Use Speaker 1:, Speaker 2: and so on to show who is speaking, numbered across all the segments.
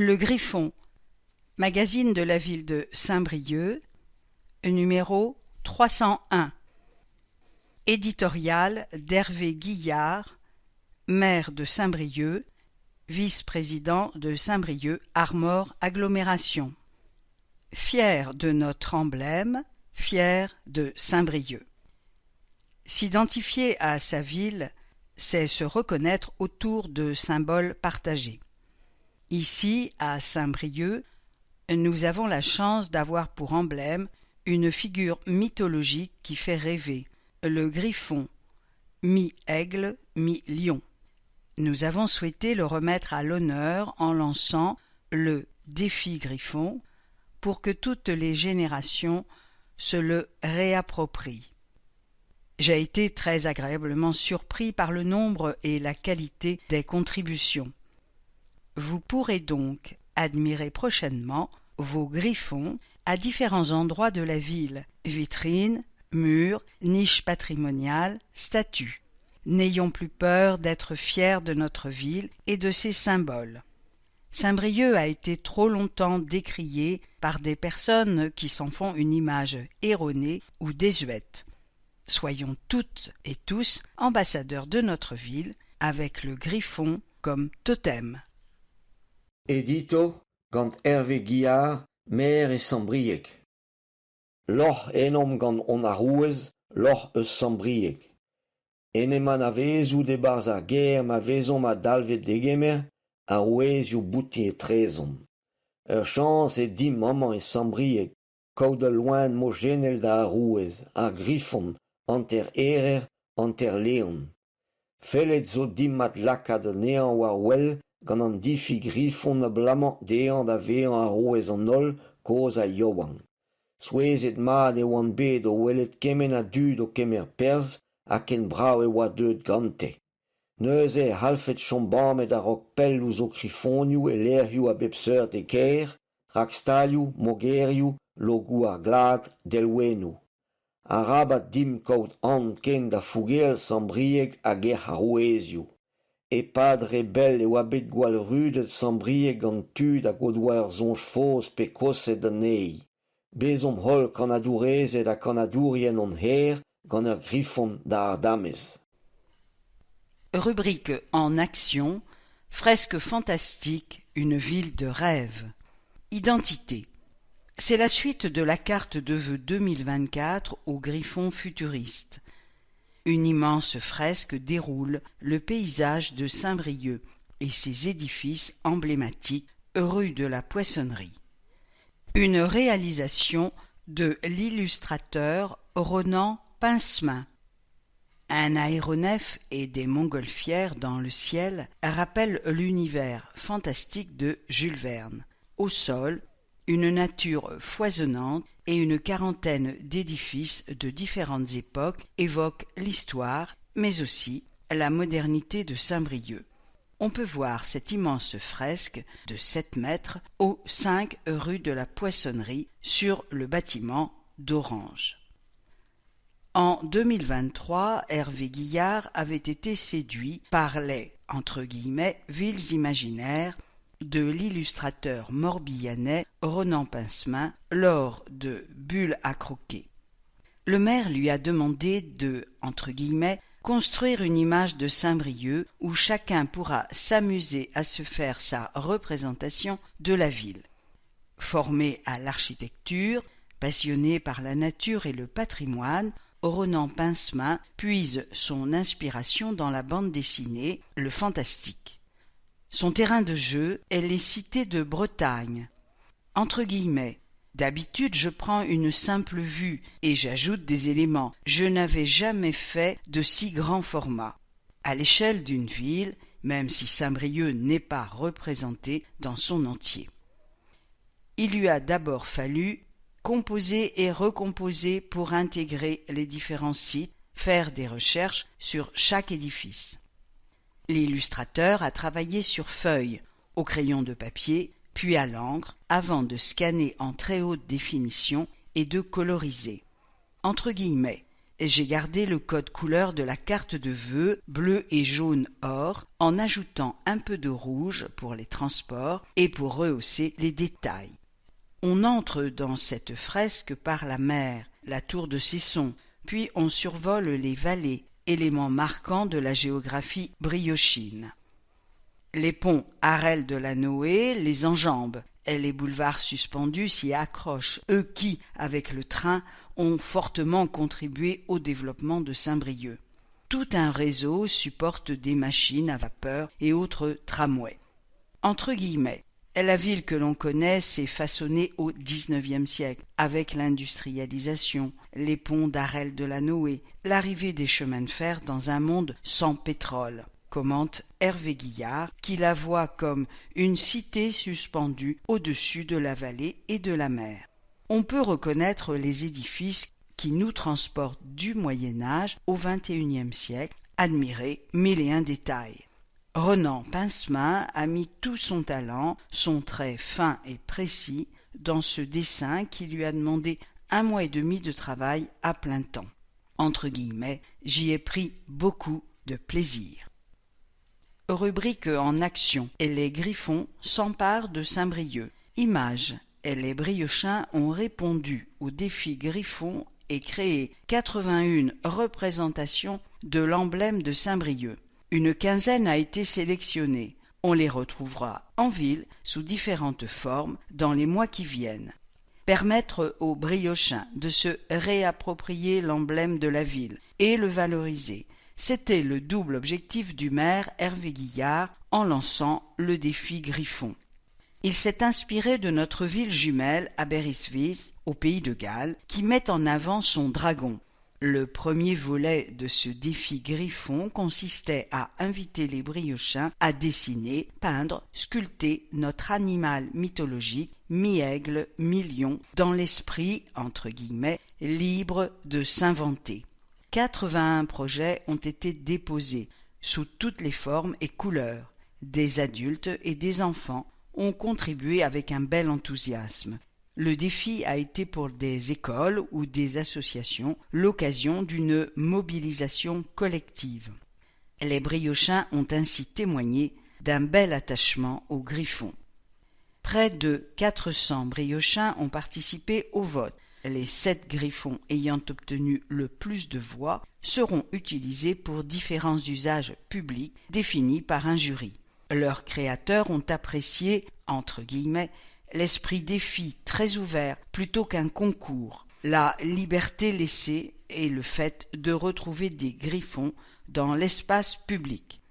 Speaker 1: Le Griffon, magazine de la ville de Saint-Brieuc, numéro 301. Éditorial d'Hervé Guillard, maire de Saint-Brieuc, vice-président de Saint-Brieuc Armor Agglomération. Fier de notre emblème, fier de Saint-Brieuc. S'identifier à sa ville, c'est se reconnaître autour de symboles partagés. Ici, à Saint-Brieuc, nous avons la chance d'avoir pour emblème une figure mythologique qui fait rêver, le Griffon, mi-aigle, mi-lion. Nous avons souhaité le remettre à l'honneur en lançant le Défi Griffon pour que toutes les générations se le réapproprient. J'ai été très agréablement surpris par le nombre et la qualité des contributions. Vous pourrez donc admirer prochainement vos griffons à différents endroits de la ville, vitrines, murs, niches patrimoniales, statues. N'ayons plus peur d'être fiers de notre ville et de ses symboles. Saint-Brieuc a été trop longtemps décrié par des personnes qui s'en font une image erronée ou désuète. Soyons toutes et tous ambassadeurs de notre ville avec le griffon comme totem.
Speaker 2: Édito gant Hervé Guillard, maire et Saint-Brieuc. Loch enom gant on arouez, loch eus Saint-Brieuc. Eneman a vezou de barz ar ger ma vezom a dalvet degemer, a rouezioù bouti e trezom. Ur chans e dim maman e Saint-Brieuc, kaout ul loen mojenel da arouez, ar griffon, anter erer, anter leon. Fellet zo dim mat lakad nean war wel, gant an difi griffon na blamant dean da vean arouez an ol, koz a yowan. Souezet mat e oan bet o welet kemen a dud o kemer perz, ha ken brav e oa deud gante. Neuze halfet chombamet a rok pell ou zo krifonioù e lerioù a bepseur de ker, rak stalioù, mogerioù, logou ar glad, delwenou. A rabat dim kaout an ken da fougel Saint-Brieuc a ger arouezioù. E pad rebel e oa bet gwall rudet Saint-Brieuc gant tud a godouar zonj fos pe koset an ei. Bezom hol kanadourezet a kanadourien an her gant ur griffon da ar damez.
Speaker 1: Rubrique en action, fresque fantastique, une ville de rêve. Identité. C'est la suite de la carte de vœux 2024 au Griffon futuriste. Une immense fresque déroule le paysage de Saint-Brieuc et ses édifices emblématiques rue de la Poissonnerie. Une réalisation de l'illustrateur Ronan Pincemain. Un aéronef et des montgolfières dans le ciel rappellent l'univers fantastique de Jules Verne. Au sol, une nature foisonnante et une quarantaine d'édifices de différentes époques évoquent l'histoire, mais aussi la modernité de Saint-Brieuc. On peut voir cette immense fresque de 7 mètres au 5 rue de la Poissonnerie sur le bâtiment d'Orange. En 2023, Hervé Guillard avait été séduit par les « villes imaginaires » de l'illustrateur morbihanais Ronan Pincemain lors de Bulles à croquer. Le maire lui a demandé de « construire une image de Saint-Brieuc où chacun pourra s'amuser à se faire sa représentation de la ville. » Formé à l'architecture, passionné par la nature et le patrimoine, Ronan Pincemain puise son inspiration dans la bande dessinée, le fantastique. Son terrain de jeu est les cités de Bretagne. D'habitude, je prends une simple vue et j'ajoute des éléments. Je n'avais jamais fait de si grand format. À l'échelle d'une ville, même si Saint-Brieuc n'est pas représenté dans son entier. Il lui a d'abord fallu composer et recomposer pour intégrer les différents sites, faire des recherches sur chaque édifice. L'illustrateur a travaillé sur feuille, au crayon de papier, puis à l'encre, avant de scanner en très haute définition et de coloriser. j'ai gardé le code couleur de la carte de vœux bleu et jaune or en ajoutant un peu de rouge pour les transports et pour rehausser les détails. On entre dans cette fresque par la mer, la tour de Cesson, puis on survole les vallées, éléments marquants de la géographie briochine. Les ponts Harel de la Noé les enjambent, et les boulevards suspendus s'y accrochent, eux qui, avec le train, ont fortement contribué au développement de Saint-Brieuc. Tout un réseau supporte des machines à vapeur et autres tramways. Entre guillemets, la ville que l'on connaît s'est façonnée au XIXe siècle, avec l'industrialisation, les ponts d'Harel de la Noé, l'arrivée des chemins de fer dans un monde sans pétrole, commente Hervé Guillard, qui la voit comme une cité suspendue au-dessus de la vallée et de la mer. On peut reconnaître les édifices qui nous transportent du Moyen-Âge au XXIe siècle, admirer mille et un détails. Renan Pincemin a mis tout son talent, son trait fin et précis, dans ce dessin qui lui a demandé 1 mois et demi de travail à plein temps. Entre guillemets, j'y ai pris beaucoup de plaisir. Rubrique en action, et les Griffons s'emparent de Saint-Brieuc. Images, et les Briochins ont répondu au défi Griffon et créé 81 représentations de l'emblème de Saint-Brieuc. Une quinzaine a été sélectionnée. On les retrouvera en ville sous différentes formes dans les mois qui viennent. Permettre aux Briochins de se réapproprier l'emblème de la ville et le valoriser. C'était le double objectif du maire Hervé Guillard en lançant le défi Griffon. Il s'est inspiré de notre ville jumelle Aberystwyth, au pays de Galles, qui met en avant son dragon. Le premier volet de ce défi Griffon consistait à inviter les Briochins à dessiner, peindre, sculpter notre animal mythologique, mi-aigle, mi-lion, dans l'esprit, entre guillemets, libre de s'inventer. 81 projets ont été déposés, sous toutes les formes et couleurs. Des adultes et des enfants ont contribué avec un bel enthousiasme. Le défi a été pour des écoles ou des associations l'occasion d'une mobilisation collective. Les Briochins ont ainsi témoigné d'un bel attachement au Griffon. Près de 400 Briochins ont participé au vote. Les 7 Griffons ayant obtenu le plus de voix seront utilisés pour différents usages publics définis par un jury. Leurs créateurs ont apprécié, entre guillemets, l'esprit défi très ouvert plutôt qu'un concours, la liberté laissée et le fait de retrouver des griffons dans l'espace public.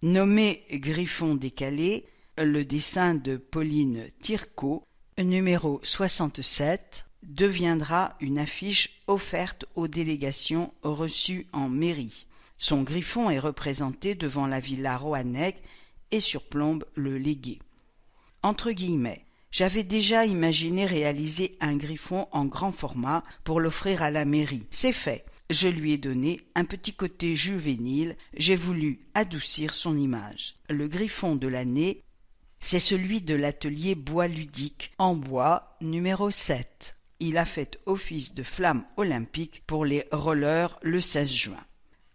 Speaker 1: Nommé Griffon décalé, le dessin de Pauline Tircot, numéro 67, deviendra une affiche offerte aux délégations reçues en mairie. Son griffon est représenté devant la villa Roannec et surplombe le légué. Entre guillemets, j'avais déjà imaginé réaliser un griffon en grand format pour l'offrir à la mairie. C'est fait. Je lui ai donné un petit côté juvénile, j'ai voulu adoucir son image. Le griffon de l'année, c'est celui de l'atelier bois ludique en bois numéro 7. Il a fait office de flamme olympique pour les rollers le 16 juin.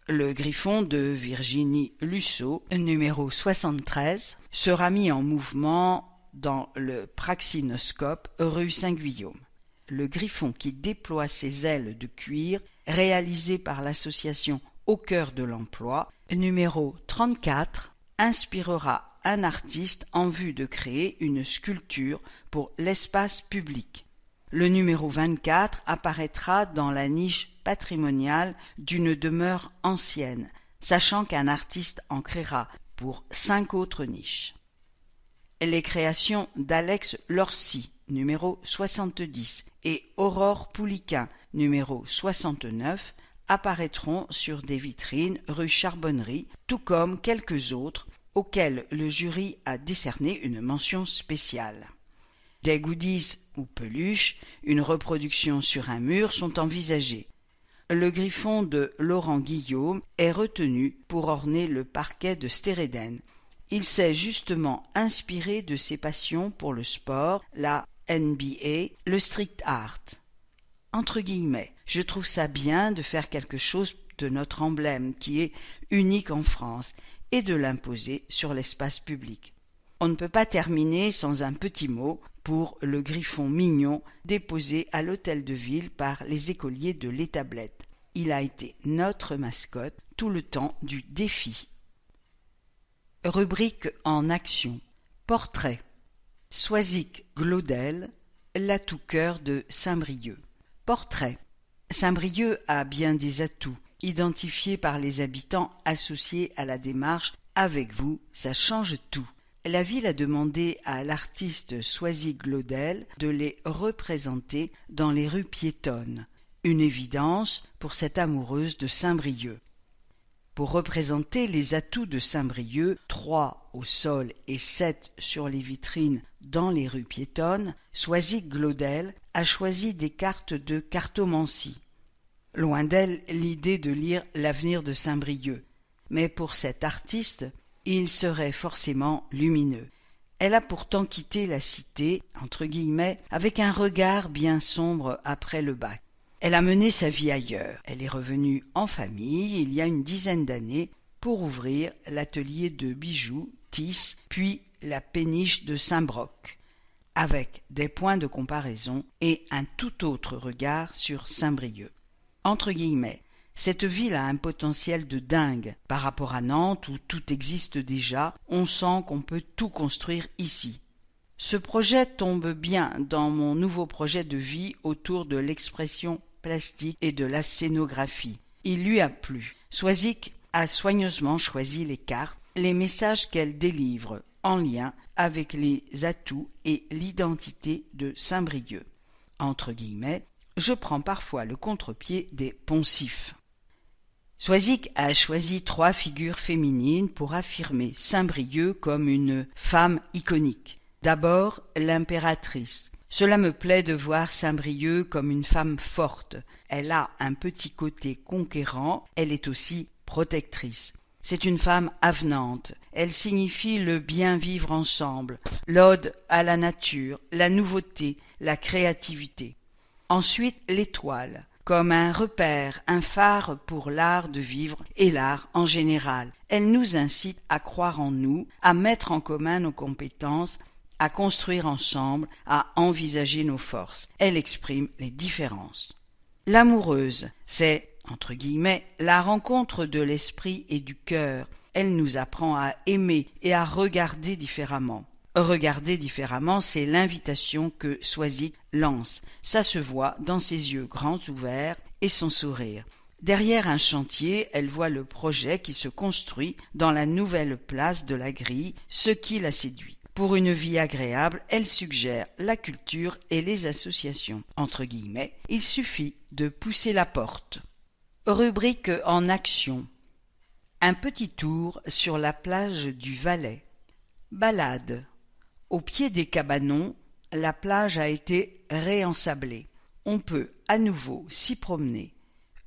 Speaker 1: Le griffon de Virginie Lusso, numéro 73, sera mis en mouvement dans le Praxinoscope rue Saint-Guillaume. Le griffon qui déploie ses ailes de cuir, réalisé par l'association Au cœur de l'emploi, numéro 34, inspirera un artiste en vue de créer une sculpture pour l'espace public. Le numéro 24 apparaîtra dans la niche patrimoniale d'une demeure ancienne, sachant qu'un artiste en créera pour 5 autres niches. Les créations d'Alex Lorcy, numéro 70, et Aurore Pouliquin, numéro 69, apparaîtront sur des vitrines rue Charbonnerie, tout comme quelques autres auxquels le jury a décerné une mention spéciale. Des goodies ou peluches, une reproduction sur un mur sont envisagées. Le griffon de Laurent Guillaume est retenu pour orner le parquet de Stéréden. Il s'est justement inspiré de ses passions pour le sport, la NBA, le street art. entre guillemets. Je trouve ça bien de faire quelque chose de notre emblème qui est unique en France et de l'imposer sur l'espace public. On ne peut pas terminer sans un petit mot pour le griffon mignon déposé à l'hôtel de ville par les écoliers de l'Établette. Il a été notre mascotte tout le temps du défi. Rubrique en action. Portrait. Soisic Glaudel, l'atout-cœur de Saint-Brieuc. Portrait. Saint-Brieuc a bien des atouts, identifiés par les habitants associés à la démarche « Avec vous, ça change tout ». La ville a demandé à l'artiste Soisic Glaudel de les représenter dans les rues piétonnes. Une évidence pour cette amoureuse de Saint-Brieuc. Pour représenter les atouts de Saint-Brieuc, 3 au sol et 7 sur les vitrines dans les rues piétonnes, Soisic Glaudel a choisi des cartes de cartomancie. Loin d'elle l'idée de lire l'avenir de Saint-Brieuc, mais pour cette artiste, il serait forcément lumineux. Elle a pourtant quitté la cité, entre guillemets, avec un regard bien sombre après le bac. Elle a mené sa vie ailleurs. Elle est revenue en famille il y a une dizaine d'années pour ouvrir l'atelier de bijoux, Tisse, puis la péniche de Saint-Broc, avec des points de comparaison et un tout autre regard sur Saint-Brieuc. Entre guillemets, cette ville a un potentiel de dingue. Par rapport à Nantes où tout existe déjà, on sent qu'on peut tout construire ici. Ce projet tombe bien dans mon nouveau projet de vie autour de l'expression plastique et de la scénographie. Il lui a plu. Soisic a soigneusement choisi les cartes, les messages qu'elle délivre, en lien avec les atouts et l'identité de Saint-Brieuc. Entre guillemets, je prends parfois le contre-pied des poncifs. Soisic a choisi 3 figures féminines pour affirmer Saint-Brieuc comme une femme iconique. D'abord, l'impératrice. Cela me plaît de voir Saint-Brieuc comme une femme forte. Elle a un petit côté conquérant, elle est aussi protectrice. C'est une femme avenante. Elle signifie le bien vivre ensemble, l'ode à la nature, la nouveauté, la créativité. Ensuite, l'étoile, comme un repère, un phare pour l'art de vivre et l'art en général. Elle nous incite à croire en nous, à mettre en commun nos compétences, à construire ensemble, à envisager nos forces. Elle exprime les différences. L'amoureuse, c'est, entre guillemets, la rencontre de l'esprit et du cœur. Elle nous apprend à aimer et à regarder différemment. Regarder différemment, c'est l'invitation que Soisic lance. Ça se voit dans ses yeux grands ouverts et son sourire. Derrière un chantier, elle voit le projet qui se construit dans la nouvelle place de la Grille, ce qui la séduit. Pour une vie agréable, elle suggère la culture et les associations. Entre guillemets, il suffit de pousser la porte. Rubrique en action. Un petit tour sur la plage du Valais. Balade. Au pied des cabanons, la plage a été réensablée. On peut à nouveau s'y promener.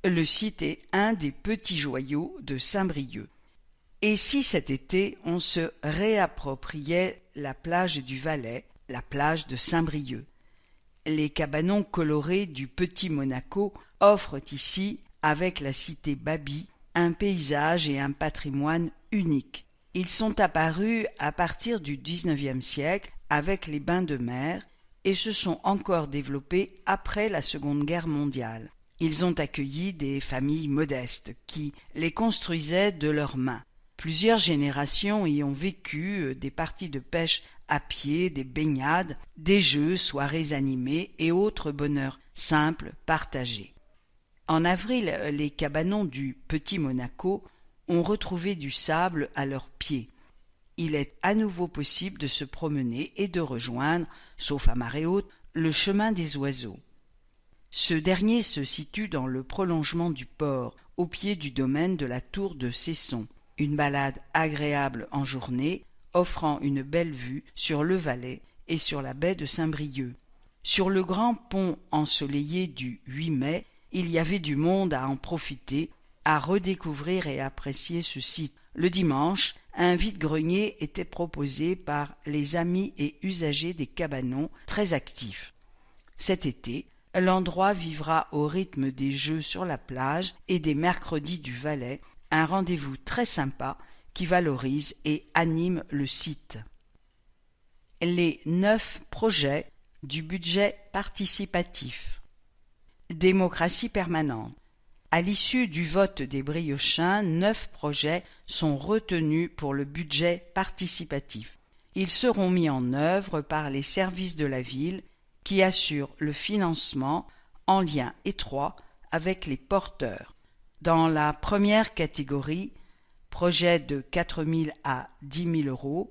Speaker 1: Le site est un des petits joyaux de Saint-Brieuc. Et si cet été on se réappropriait la plage du Valais, la plage de Saint-Brieuc? Les cabanons colorés du Petit Monaco offrent ici, avec la cité Baby, un paysage et un patrimoine uniques. Ils sont apparus à partir du XIXe siècle avec les bains de mer et se sont encore développés après la Seconde Guerre mondiale. Ils ont accueilli des familles modestes qui les construisaient de leurs mains. Plusieurs générations y ont vécu des parties de pêche à pied, des baignades, des jeux, soirées animées et autres bonheurs simples partagés. En avril, les cabanons du Petit Monaco ont retrouvé du sable à leurs pieds. Il est à nouveau possible de se promener et de rejoindre, sauf à marée haute, le chemin des oiseaux. Ce dernier se situe dans le prolongement du port, au pied du domaine de la tour de Cesson. Une balade agréable en journée, offrant une belle vue sur le Valais et sur la baie de Saint-Brieuc. Sur le grand pont ensoleillé du 8 mai, il y avait du monde à en profiter, à redécouvrir et apprécier ce site. Le dimanche, un vide-grenier était proposé par les amis et usagers des cabanons très actifs. Cet été, L'endroit vivra au rythme des jeux sur la plage et des mercredis du Valais, un rendez-vous très sympa qui valorise et anime le site. Les 9 projets du budget participatif. Démocratie permanente. À l'issue du vote des Briochins, 9 projets sont retenus pour le budget participatif. Ils seront mis en œuvre par les services de la ville qui assurent le financement en lien étroit avec les porteurs. Dans la première catégorie, projet de 4 000 à 10 000 euros,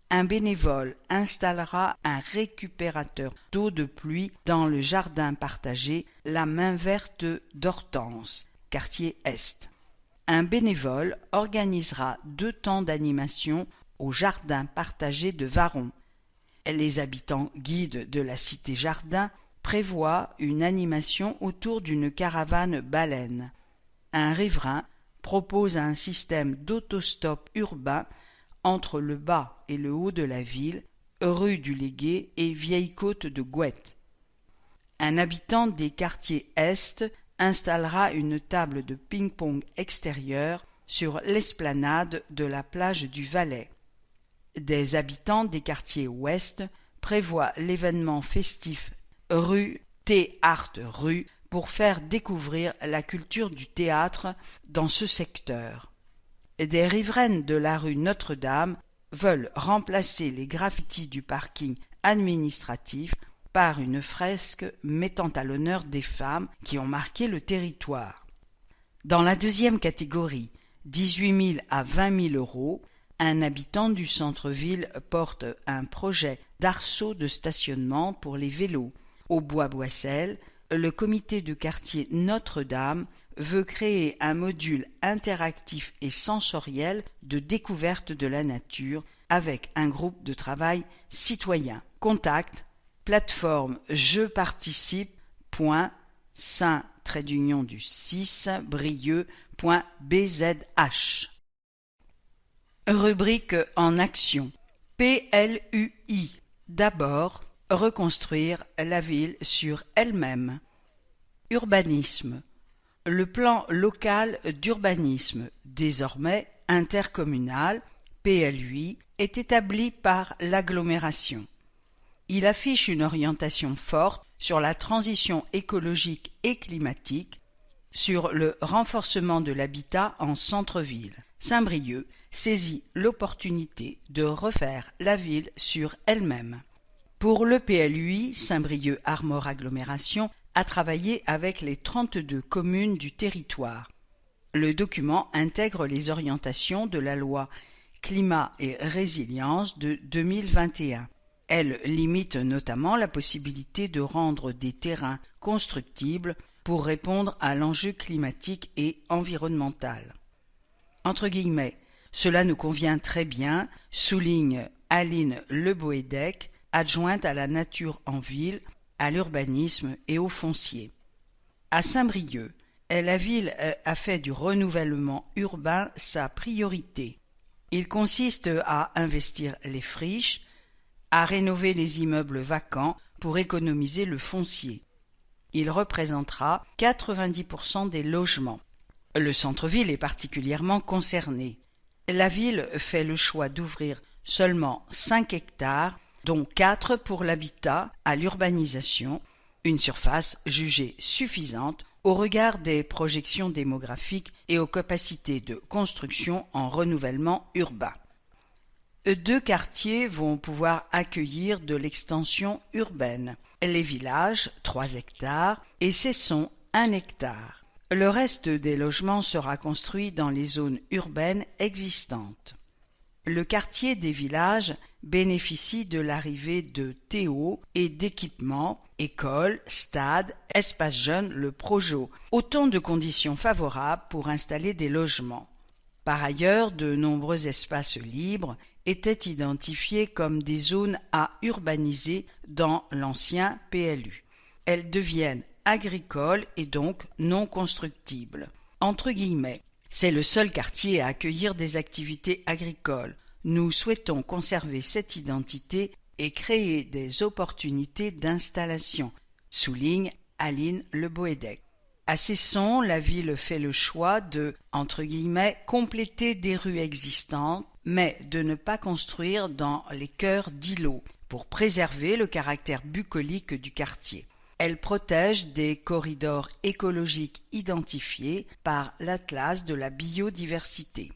Speaker 1: un bénévole installera un récupérateur d'eau de pluie dans le jardin partagé La Main Verte d'Hortense, quartier Est. Un bénévole organisera 2 temps d'animation au jardin partagé de Varon. Les habitants guides de la cité jardin prévoient une animation autour d'une caravane baleine. Un riverain propose un système d'autostop urbain entre le bas et le haut de la ville, rue du Légué et vieille côte de Gouette. Un habitant des quartiers Est installera une table de ping-pong extérieure sur l'esplanade de la plage du Valais. Des habitants des quartiers Ouest prévoient l'événement festif rue T-Art Rue pour faire découvrir la culture du théâtre dans ce secteur. Des riveraines de la rue Notre-Dame veulent remplacer les graffitis du parking administratif par une fresque mettant à l'honneur des femmes qui ont marqué le territoire. Dans la deuxième catégorie, 18 000 à 20 000 euros, un habitant du centre-ville porte un projet d'arceau de stationnement pour les vélos. Au Bois-Boissel, le comité de quartier Notre-Dame veut créer un module interactif et sensoriel de découverte de la nature avec un groupe de travail citoyen. Contact plateforme jeparticipe.saint-brieuc.bzh. Rubrique en action. PLUI. D'abord, reconstruire la ville sur elle-même. Urbanisme. Le plan local d'urbanisme, désormais intercommunal, PLUI, est établi par l'agglomération. Il affiche une orientation forte sur la transition écologique et climatique, sur le renforcement de l'habitat en centre-ville. Saint-Brieuc saisit l'opportunité de refaire la ville sur elle-même. Pour le PLUI, Saint-Brieuc Armor Agglomération a travaillé avec les 32 communes du territoire. Le document intègre les orientations de la loi Climat et Résilience de 2021. Elle limite notamment la possibilité de rendre des terrains constructibles pour répondre à l'enjeu climatique et environnemental. Entre guillemets, cela nous convient très bien, souligne Aline Leboédec, adjointe à la nature en ville, à l'urbanisme et au foncier. À Saint-Brieuc, la ville a fait du renouvellement urbain sa priorité. Il consiste à investir les friches, à rénover les immeubles vacants pour économiser le foncier. Il représentera 90% des logements. Le centre-ville est particulièrement concerné. La ville fait le choix d'ouvrir seulement 5 hectares, dont 4 pour l'habitat à l'urbanisation, une surface jugée suffisante au regard des projections démographiques et aux capacités de construction en renouvellement urbain. 2 quartiers vont pouvoir accueillir de l'extension urbaine. Les villages, 3 hectares, et Cesson, 1 hectare. Le reste des logements sera construit dans les zones urbaines existantes. Le quartier des villages bénéficie de l'arrivée de Théo et d'équipements, écoles, stades, espaces jeunes, le Projo, autant de conditions favorables pour installer des logements. Par ailleurs, de nombreux espaces libres étaient identifiés comme des zones à urbaniser dans l'ancien PLU. Elles deviennent agricoles et donc non constructibles. Entre guillemets, c'est le seul quartier à accueillir des activités agricoles. Nous souhaitons conserver cette identité et créer des opportunités d'installation, souligne Aline Le Boédec. À Cesson, la ville fait le choix de, entre guillemets, compléter des rues existantes, mais de ne pas construire dans les cœurs d'îlots, pour préserver le caractère bucolique du quartier. Elle protège des corridors écologiques identifiés par l'Atlas de la biodiversité.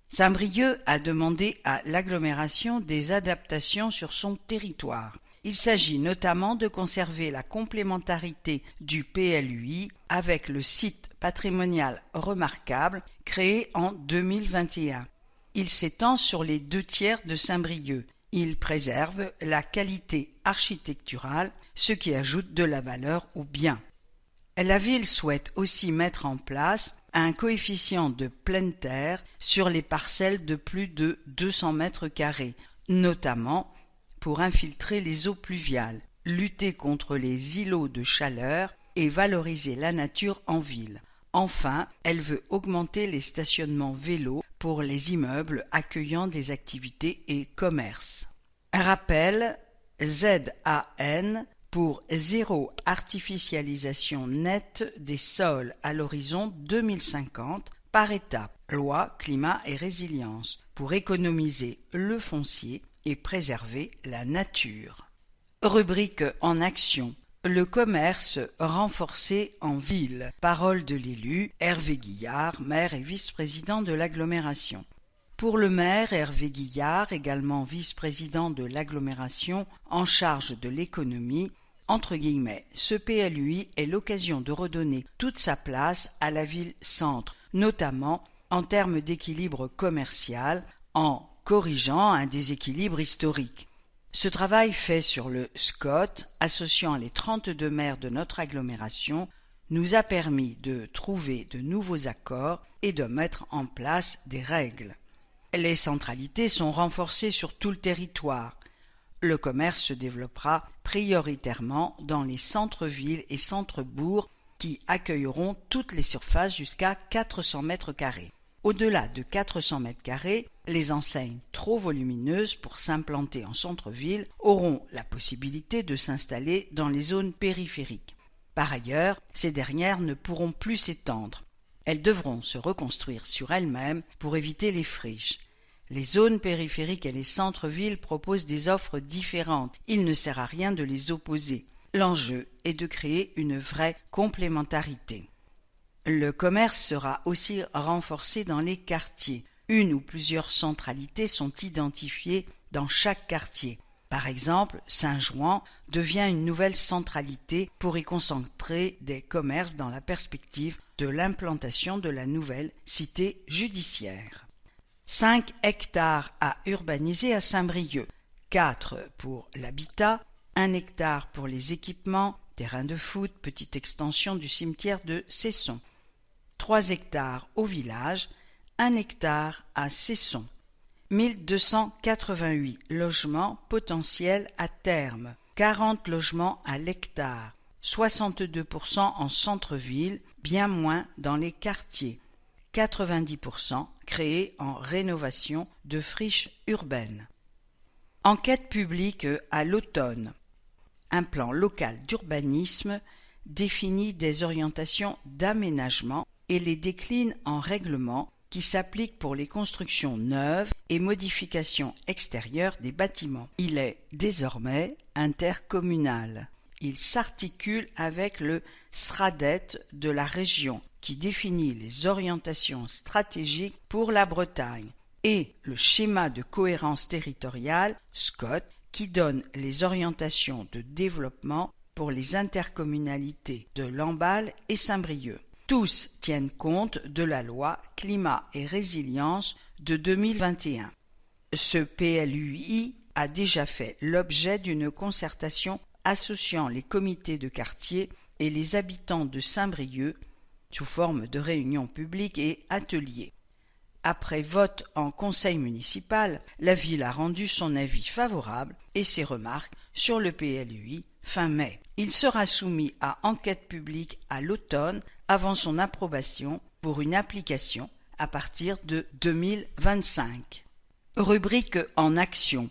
Speaker 1: Saint-Brieuc a demandé à l'agglomération des adaptations sur son territoire. Il s'agit notamment de conserver la complémentarité du PLUI avec le site patrimonial remarquable créé en 2021. Il s'étend sur les 2/3 de Saint-Brieuc. Il préserve la qualité architecturale, ce qui ajoute de la valeur au bien. La ville souhaite aussi mettre en place un coefficient de pleine terre sur les parcelles de plus de 200 mètres carrés, notamment pour infiltrer les eaux pluviales, lutter contre les îlots de chaleur et valoriser la nature en ville. Enfin, elle veut augmenter les stationnements vélos pour les immeubles accueillant des activités et commerces. Rappel ZAN pour zéro artificialisation nette des sols à l'horizon 2050 par étapes, loi climat et résilience, pour économiser le foncier et préserver la nature. Rubrique en action. Le commerce renforcé en ville. Parole de l'élu Hervé Guillard, maire et vice-président de l'agglomération. Pour le maire Hervé Guillard, également vice-président de l'agglomération en charge de l'économie, entre guillemets, ce PLUI est l'occasion de redonner toute sa place à la ville-centre, notamment en termes d'équilibre commercial, en corrigeant un déséquilibre historique. Ce travail fait sur le SCOT, associant les 32 maires de notre agglomération, nous a permis de trouver de nouveaux accords et de mettre en place des règles. Les centralités sont renforcées sur tout le territoire. Le commerce se développera prioritairement dans les centres-villes et centres-bourgs qui accueilleront toutes les surfaces jusqu'à 400 mètres carrés. Au-delà de 400 mètres carrés, les enseignes trop volumineuses pour s'implanter en centre-ville auront la possibilité de s'installer dans les zones périphériques. Par ailleurs, ces dernières ne pourront plus s'étendre. Elles devront se reconstruire sur elles-mêmes pour éviter les friches. Les zones périphériques et les centres-villes proposent des offres différentes. Il ne sert à rien de les opposer. L'enjeu est de créer une vraie complémentarité. Le commerce sera aussi renforcé dans les quartiers. Une ou plusieurs centralités sont identifiées dans chaque quartier. Par exemple, Saint-Jouan devient une nouvelle centralité pour y concentrer des commerces dans la perspective de l'implantation de la nouvelle cité judiciaire. 5 hectares à urbaniser à Saint-Brieuc, 4 pour l'habitat, 1 hectare pour les équipements, terrain de foot, petite extension du cimetière de Cesson, 3 hectares au village, 1 hectare à Cesson, 1288 logements potentiels à terme, 40 logements à l'hectare, 62% en centre-ville, bien moins dans les quartiers, 90% créés en rénovation de friches urbaines. Enquête publique à l'automne. Un plan local d'urbanisme définit des orientations d'aménagement et les décline en règlements qui s'appliquent pour les constructions neuves et modifications extérieures des bâtiments. Il est désormais intercommunal. Il s'articule avec le SRADET de la région qui définit les orientations stratégiques pour la Bretagne et le schéma de cohérence territoriale SCOT qui donne les orientations de développement pour les intercommunalités de Lamballe et Saint-Brieuc. Tous tiennent compte de la loi Climat et Résilience de 2021. Ce PLUI a déjà fait l'objet d'une concertation associant les comités de quartier et les habitants de Saint-Brieuc sous forme de réunions publiques et ateliers. Après vote en conseil municipal, la ville a rendu son avis favorable et ses remarques sur le PLUI fin mai. Il sera soumis à enquête publique à l'automne avant son approbation pour une application à partir de 2025. Rubrique en action.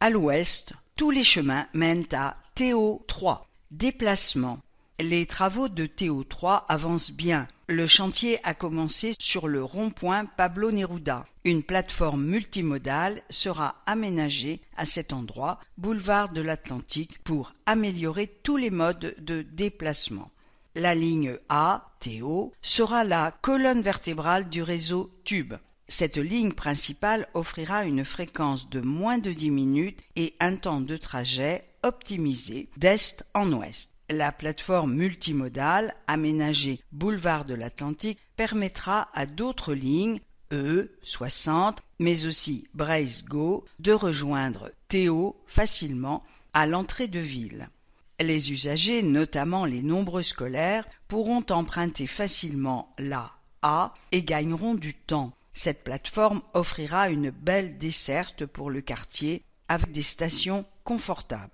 Speaker 1: À l'ouest, tous les chemins mènent à Théo 3. Déplacement. Les travaux de TO3 avancent bien. Le chantier a commencé sur le rond-point Pablo Neruda. Une plateforme multimodale sera aménagée à cet endroit, boulevard de l'Atlantique, pour améliorer tous les modes de déplacement. La ligne A, TO, sera la colonne vertébrale du réseau Tube. Cette ligne principale offrira une fréquence de moins de 10 minutes et un temps de trajet optimisé d'est en ouest. La plateforme multimodale aménagée boulevard de l'Atlantique permettra à d'autres lignes E60 mais aussi Breizh-Go de rejoindre TO facilement à l'entrée de ville. Les usagers, notamment les nombreux scolaires, pourront emprunter facilement la A et gagneront du temps. Cette plateforme offrira une belle desserte pour le quartier avec des stations confortables.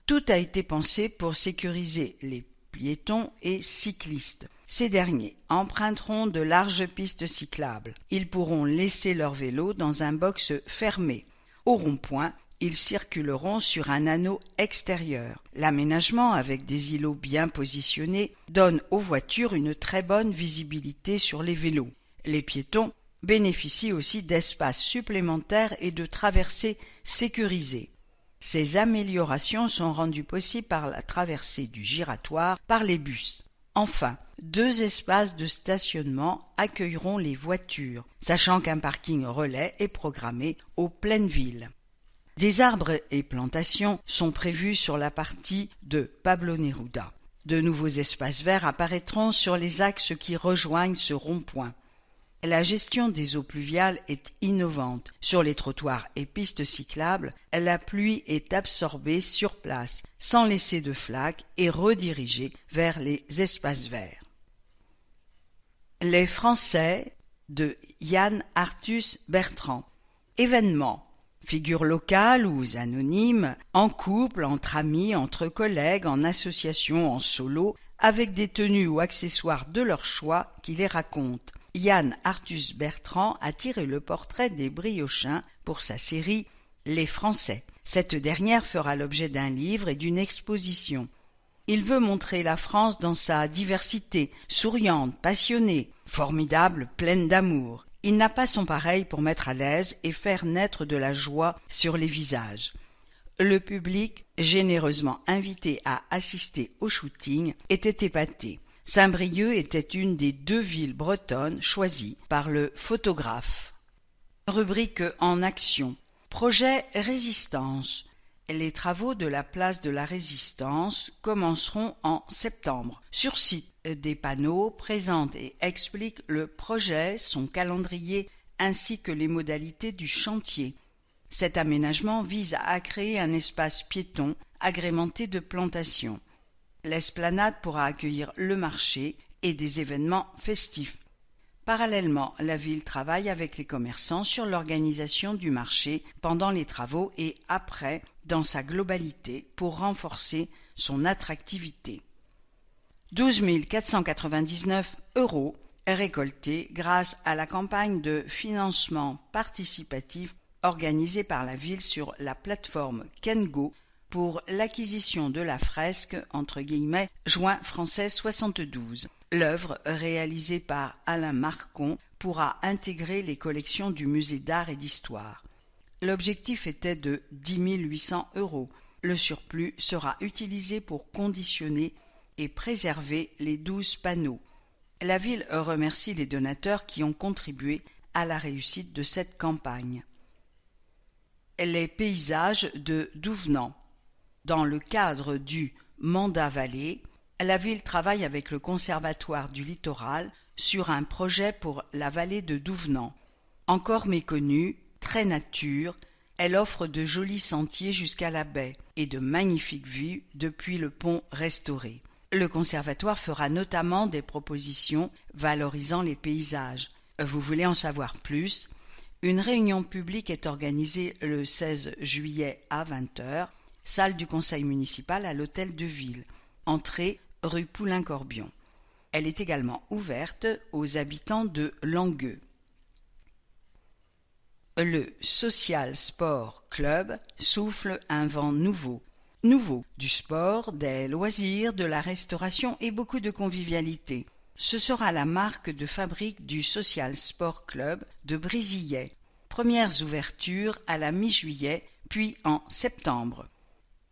Speaker 1: Tout a été pensé pour sécuriser les piétons et cyclistes. Ces derniers emprunteront de larges pistes cyclables. Ils pourront laisser leur vélo dans un box fermé. Au rond-point, ils circuleront sur un anneau extérieur. L'aménagement avec des îlots bien positionnés donne aux voitures une très bonne visibilité sur les vélos. Les piétons bénéficient aussi d'espaces supplémentaires et de traversées sécurisées. Ces améliorations sont rendues possibles par la traversée du giratoire par les bus. Enfin, 2 espaces de stationnement accueilleront les voitures, sachant qu'un parking relais est programmé aux pleines villes. Des arbres et plantations sont prévus sur la partie de Pablo Neruda. De nouveaux espaces verts apparaîtront sur les axes qui rejoignent ce rond-point. La gestion des eaux pluviales est innovante. Sur les trottoirs et pistes cyclables, la pluie est absorbée sur place, sans laisser de flaques et redirigée vers les espaces verts. Les Français de Yann Arthus Bertrand. Événements. Figures locales ou anonymes, en couple, entre amis, entre collègues, en association, en solo, avec des tenues ou accessoires de leur choix qui les racontent. Yann Arthus Bertrand a tiré le portrait des Briochins pour sa série Les Français. Cette dernière fera l'objet d'un livre et d'une exposition. Il veut montrer la France dans sa diversité, souriante, passionnée, formidable, pleine d'amour. Il n'a pas son pareil pour mettre à l'aise et faire naître de la joie sur les visages. Le public, généreusement invité à assister au shooting, était épaté. Saint-Brieuc était une des 2 villes bretonnes choisies par le photographe. Rubrique en action. Projet Résistance. Les travaux de la place de la Résistance commenceront en septembre. Sur site, des panneaux présentent et expliquent le projet, son calendrier ainsi que les modalités du chantier. Cet aménagement vise à créer un espace piéton agrémenté de plantations. L'esplanade pourra accueillir le marché et des événements festifs. Parallèlement, la ville travaille avec les commerçants sur l'organisation du marché pendant les travaux et après, dans sa globalité, pour renforcer son attractivité. 12 499 € récoltés grâce à la campagne de financement participatif organisée par la ville sur la plateforme Kengo pour l'acquisition de la fresque « Juin français 72 ». L'œuvre, réalisée par Alain Marcon, pourra intégrer les collections du Musée d'art et d'histoire. L'objectif était de 10 800 €. Le surplus sera utilisé pour conditionner et préserver les 12 panneaux. La ville remercie les donateurs qui ont contribué à la réussite de cette campagne. Les paysages de Douvenant. Dans le cadre du Mandat Vallée, la ville travaille avec le Conservatoire du Littoral sur un projet pour la vallée de Douvenant. Encore méconnue, très nature, elle offre de jolis sentiers jusqu'à la baie et de magnifiques vues depuis le pont restauré. Le Conservatoire fera notamment des propositions valorisant les paysages. Vous voulez en savoir plus ? Une réunion publique est organisée le 16 juillet à 20 h, salle du conseil municipal à l'hôtel de ville, entrée rue Poulain-Corbion. Elle est également ouverte aux habitants de Langueux. Le Social Sport Club souffle un vent nouveau. Nouveau, du sport, des loisirs, de la restauration et beaucoup de convivialité. Ce sera la marque de fabrique du Social Sport Club de Brézillais. Premières ouvertures à la mi-juillet, puis en septembre.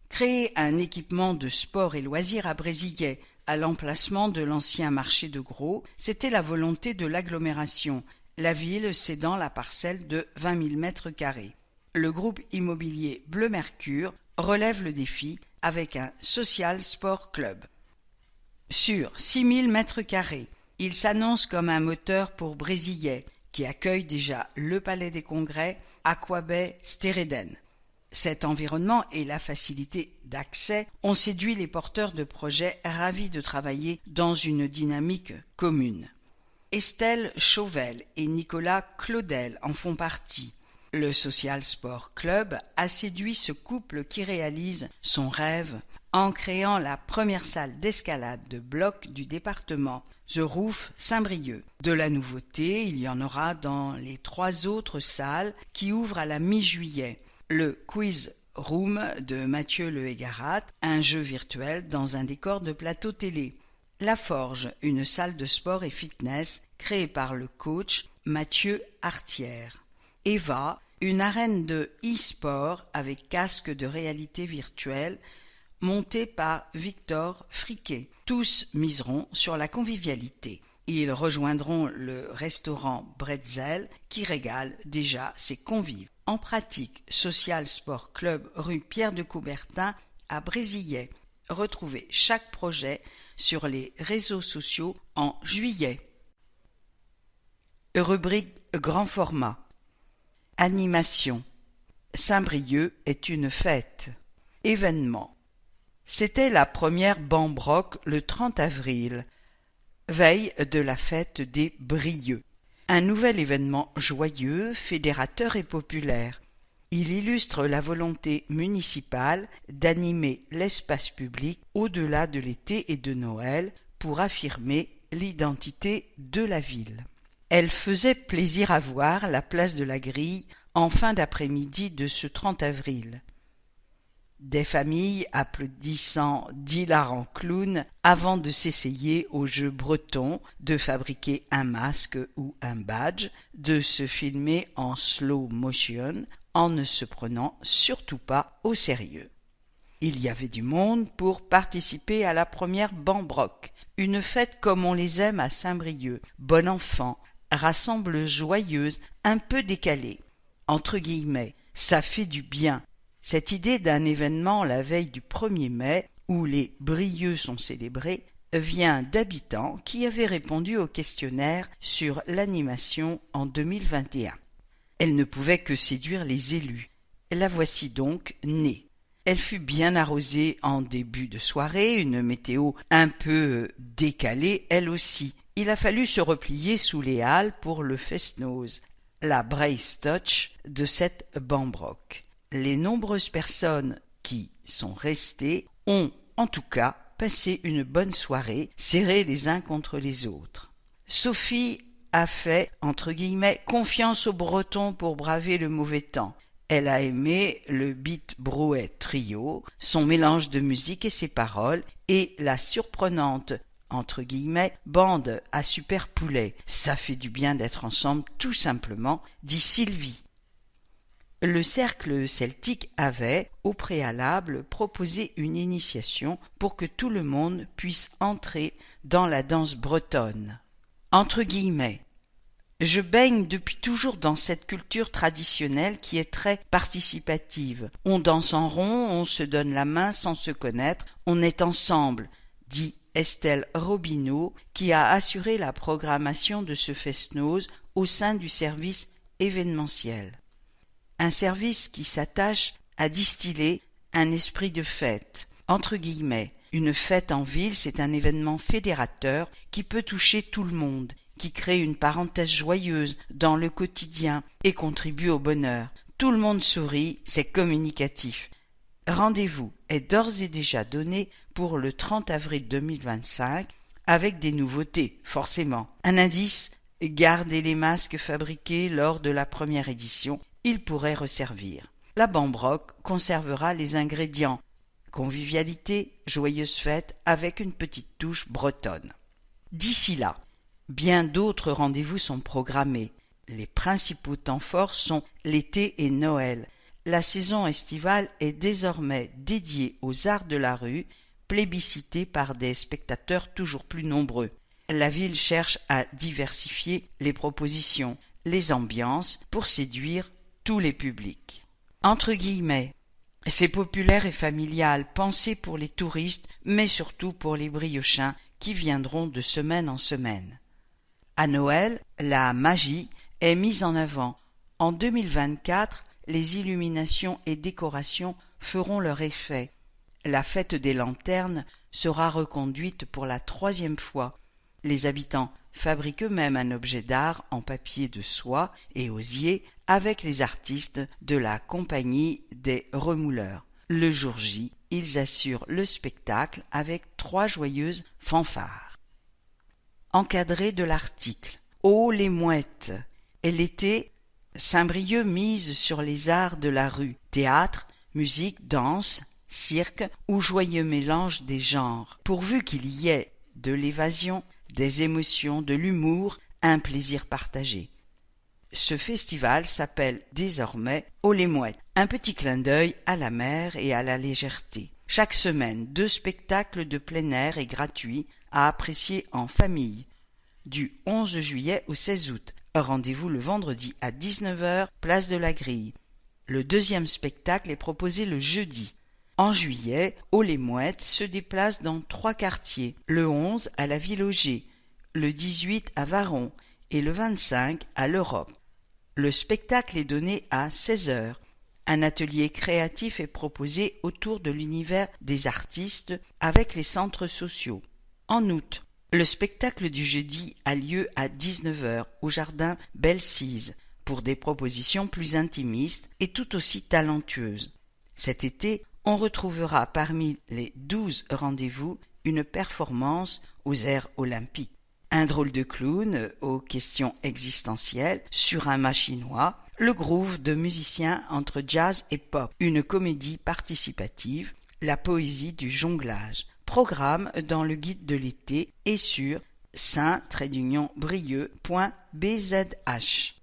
Speaker 1: Créer un équipement de sport et loisirs à Brézillais, à l'emplacement de l'ancien marché de Gros, c'était la volonté de l'agglomération, la ville cédant la parcelle de 20 000 mètres carrés. Le groupe immobilier Bleu Mercure relève le défi avec un Social Sport Club. Sur 6 000 mètres carrés, il s'annonce comme un moteur pour Brézillais, qui accueille déjà le Palais des Congrès, Aquabay, Stereden. Cet environnement et la facilité d'accès ont séduit les porteurs de projets ravis de travailler dans une dynamique commune. Estelle Chauvel et Nicolas Claudel en font partie. Le Social Sport Club a séduit ce couple qui réalise son rêve en créant la première salle d'escalade de bloc du département, The Roof Saint-Brieuc. De la nouveauté, il y en aura dans les 3 autres salles qui ouvrent à la mi-juillet. Le Quiz Room de Mathieu Le Hégarat, un jeu virtuel dans un décor de plateau télé. La Forge, une salle de sport et fitness créée par le coach Mathieu Artière. Eva, une arène de e-sport avec casque de réalité virtuelle montée par Victor Friquet. Tous miseront sur la convivialité. Ils rejoindront le restaurant Bretzel qui régale déjà ses convives. En pratique, Social Sport Club rue Pierre de Coubertin à Brézillais. Retrouvez chaque projet sur les réseaux sociaux en juillet. Rubrique grand format. Animation. Saint-Brieuc est une fête. Événement. C'était la première Bambrock le 30 avril, veille de la fête des Brieuc. Un nouvel événement joyeux, fédérateur et populaire. Il illustre la volonté municipale d'animer l'espace public au-delà de l'été et de Noël pour affirmer l'identité de la ville. Elle faisait plaisir à voir la place de la Grille en fin d'après-midi de ce 30 avril. Des familles applaudissant d'hilarants clowns avant de s'essayer au jeu breton, de fabriquer un masque ou un badge, de se filmer en slow motion en ne se prenant surtout pas au sérieux. Il y avait du monde pour participer à la première Bambrock, une fête comme on les aime à Saint-Brieuc, bon enfant, rassemble joyeuse, un peu décalée. Entre guillemets, ça fait du bien. Cette idée d'un événement la veille du 1er mai, où les Brieuc sont célébrés, vient d'habitants qui avaient répondu au questionnaire sur l'animation en 2021. Elle ne pouvait que séduire les élus. La voici donc née. Elle fut bien arrosée en début de soirée, une météo un peu décalée elle aussi. Il a fallu se replier sous les halles pour le fest-noz, la Brace Touch de cette Bambrock. Les nombreuses personnes qui sont restées ont, en tout cas, passé une bonne soirée, serrées les uns contre les autres. Sophie a fait, entre guillemets, confiance aux Bretons pour braver le mauvais temps. Elle a aimé le Beat Brouet Trio, son mélange de musique et ses paroles, et la surprenante, entre guillemets, bande à Super Poulet. Ça fait du bien d'être ensemble, tout simplement, dit Sylvie. Le cercle celtique avait, au préalable, proposé une initiation pour que tout le monde puisse entrer dans la danse bretonne. Entre guillemets, je baigne depuis toujours dans cette culture traditionnelle qui est très participative. On danse en rond, on se donne la main sans se connaître, on est ensemble, dit Estelle Robineau, qui a assuré la programmation de ce fest-noz au sein du service événementiel. Un service qui s'attache à distiller un esprit de fête. Entre guillemets, une fête en ville, c'est un événement fédérateur qui peut toucher tout le monde, qui crée une parenthèse joyeuse dans le quotidien et contribue au bonheur. Tout le monde sourit, c'est communicatif. Rendez-vous est d'ores et déjà donné pour le 30 avril 2025 avec des nouveautés, forcément. Un indice, gardez les masques fabriqués lors de la première édition. Il pourrait resservir. La Bambrock conservera les ingrédients Convivialité, joyeuse fête avec une petite touche bretonne. D'ici là, bien d'autres rendez-vous sont programmés. Les principaux temps forts sont l'été et Noël. La saison estivale est désormais dédiée aux arts de la rue, plébiscitée par des spectateurs toujours plus nombreux. La ville cherche à diversifier les propositions, les ambiances pour séduire tous les publics. Entre guillemets, c'est populaire et familial, pensé pour les touristes, mais surtout pour les briochins qui viendront de semaine en semaine. À Noël, la magie est mise en avant. En 2024, les illuminations et décorations feront leur effet. La fête des lanternes sera reconduite pour la 3e fois. Les habitants fabriquent eux-mêmes un objet d'art en papier de soie et osier avec les artistes de la compagnie des Remouleurs. Le jour J, ils assurent le spectacle avec 3 joyeuses fanfares. Encadré de l'article. Oh les mouettes! Et l'été, Saint-Brieuc mise sur les arts de la rue, théâtre, musique, danse, cirque ou joyeux mélange des genres, pourvu qu'il y ait de l'évasion, des émotions, de l'humour, un plaisir partagé. Ce festival s'appelle désormais Oh les mouettes, un petit clin d'œil à la mer et à la légèreté. Chaque semaine, 2 spectacles de plein air et gratuits à apprécier en famille. Du 11 juillet au 16 août. Rendez-vous le vendredi à 19h, place de la Grille. Le 2e spectacle est proposé le jeudi. En juillet, Oh les mouettes se déplace dans 3 quartiers. Le 11 à la Ville-Auger, le 18 à Varon et le 25 à l'Europe. Le spectacle est donné à 16h. Un atelier créatif est proposé autour de l'univers des artistes avec les centres sociaux. En août, le spectacle du jeudi a lieu à 19h au jardin Belle-Cise pour des propositions plus intimistes et tout aussi talentueuses. Cet été, on retrouvera parmi les 12 rendez-vous une performance aux airs olympiques. Un drôle de clown aux questions existentielles sur un mât chinois, le groove de musiciens entre jazz et pop, une comédie participative, la poésie du jonglage. Programme dans le guide de l'été et sur saint-brieuc.bzh.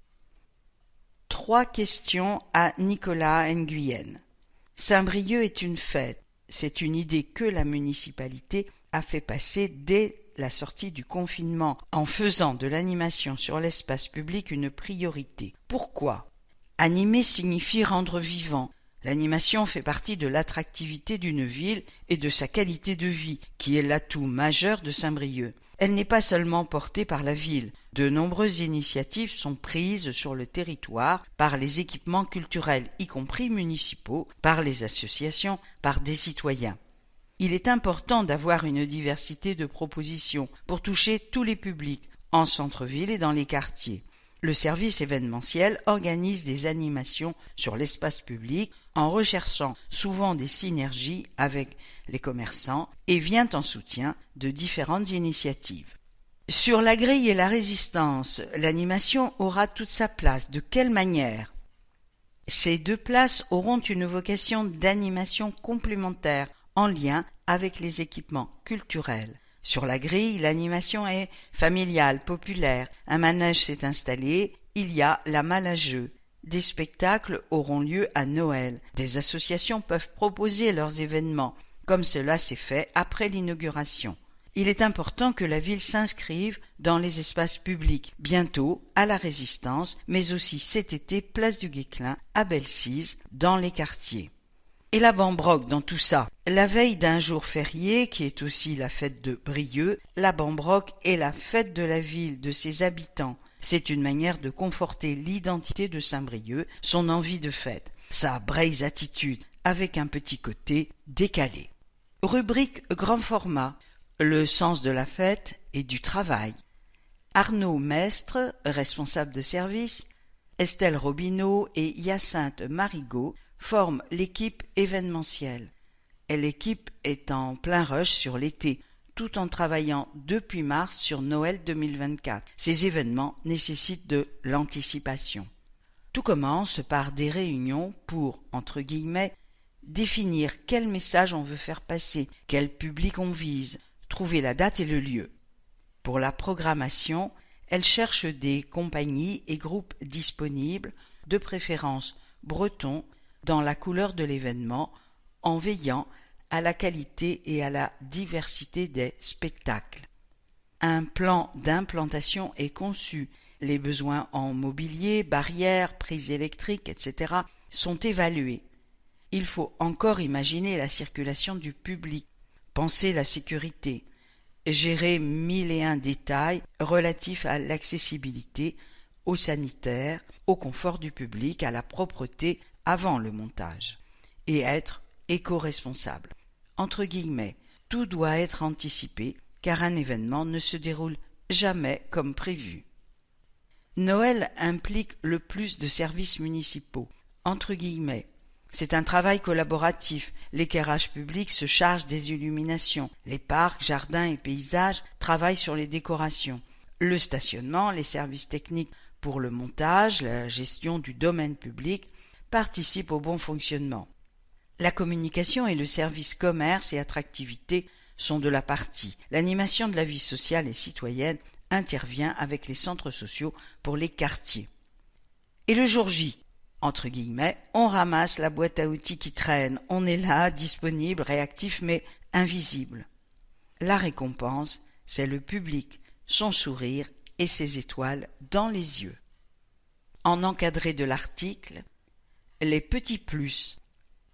Speaker 1: 3 questions à Nicolas Nguyen. Saint-Brieuc est une fête. C'est une idée que la municipalité a fait passer dès la sortie du confinement en faisant de l'animation sur l'espace public une priorité. Pourquoi ? Animer signifie rendre vivant. L'animation fait partie de l'attractivité d'une ville et de sa qualité de vie, qui est l'atout majeur de Saint-Brieuc. Elle n'est pas seulement portée par la ville. De nombreuses initiatives sont prises sur le territoire par les équipements culturels, y compris municipaux, par les associations, par des citoyens. Il est important d'avoir une diversité de propositions pour toucher tous les publics, en centre-ville et dans les quartiers. Le service événementiel organise des animations sur l'espace public en recherchant souvent des synergies avec les commerçants et vient en soutien de différentes initiatives. Sur la Grille et la Résistance, l'animation aura toute sa place. De quelle manière ? Ces 2 places auront une vocation d'animation complémentaire en lien avec les équipements culturels. Sur la Grille, l'animation est familiale, populaire. Un manège s'est installé, il y a la malle à jeu. Des spectacles auront lieu à Noël. Des associations peuvent proposer leurs événements, comme cela s'est fait après l'inauguration. Il est important que la ville s'inscrive dans les espaces publics, bientôt à la Résistance, mais aussi cet été, place du Guesclin, à Belle-Cise, dans les quartiers. Et la bambroque dans tout ça. La veille d'un jour férié, qui est aussi la fête de Brieuc, la bambroque est la fête de la ville, de ses habitants. C'est une manière de conforter l'identité de Saint-Brieuc, son envie de fête, sa braise attitude, avec un petit côté décalé. Rubrique grand format, le sens de la fête et du travail. Arnaud Mestre, responsable de service, Estelle Robineau et Hyacinthe Marigot forment l'équipe événementielle. Et l'équipe est en plein rush sur l'été, tout en travaillant depuis mars sur Noël 2024. Ces événements nécessitent de l'anticipation. Tout commence par des réunions pour, entre guillemets, définir quel message on veut faire passer, quel public on vise, trouver la date et le lieu. Pour la programmation, elle cherche des compagnies et groupes disponibles, de préférence bretons, dans la couleur de l'événement, en veillant à la qualité et à la diversité des spectacles. Un plan d'implantation est conçu, les besoins en mobilier, barrières, prises électriques, etc. sont évalués. Il faut encore imaginer la circulation du public, penser la sécurité, gérer 1001 détails relatifs à l'accessibilité, au sanitaire, au confort du public, à la propreté avant le montage, et être éco-responsable. Entre guillemets, tout doit être anticipé, car un événement ne se déroule jamais comme prévu. Noël implique le plus de services municipaux, entre guillemets. C'est un travail collaboratif. L'éclairage public se charge des illuminations. Les parcs, jardins et paysages travaillent sur les décorations. Le stationnement, les services techniques pour le montage, la gestion du domaine public participent au bon fonctionnement. La communication et le service commerce et attractivité sont de la partie. L'animation de la vie sociale et citoyenne intervient avec les centres sociaux pour les quartiers. Et le jour J, entre guillemets, on ramasse la boîte à outils qui traîne. On est là, disponible, réactif, mais invisible. La récompense, c'est le public, son sourire et ses étoiles dans les yeux. En encadré de l'article, les petits plus.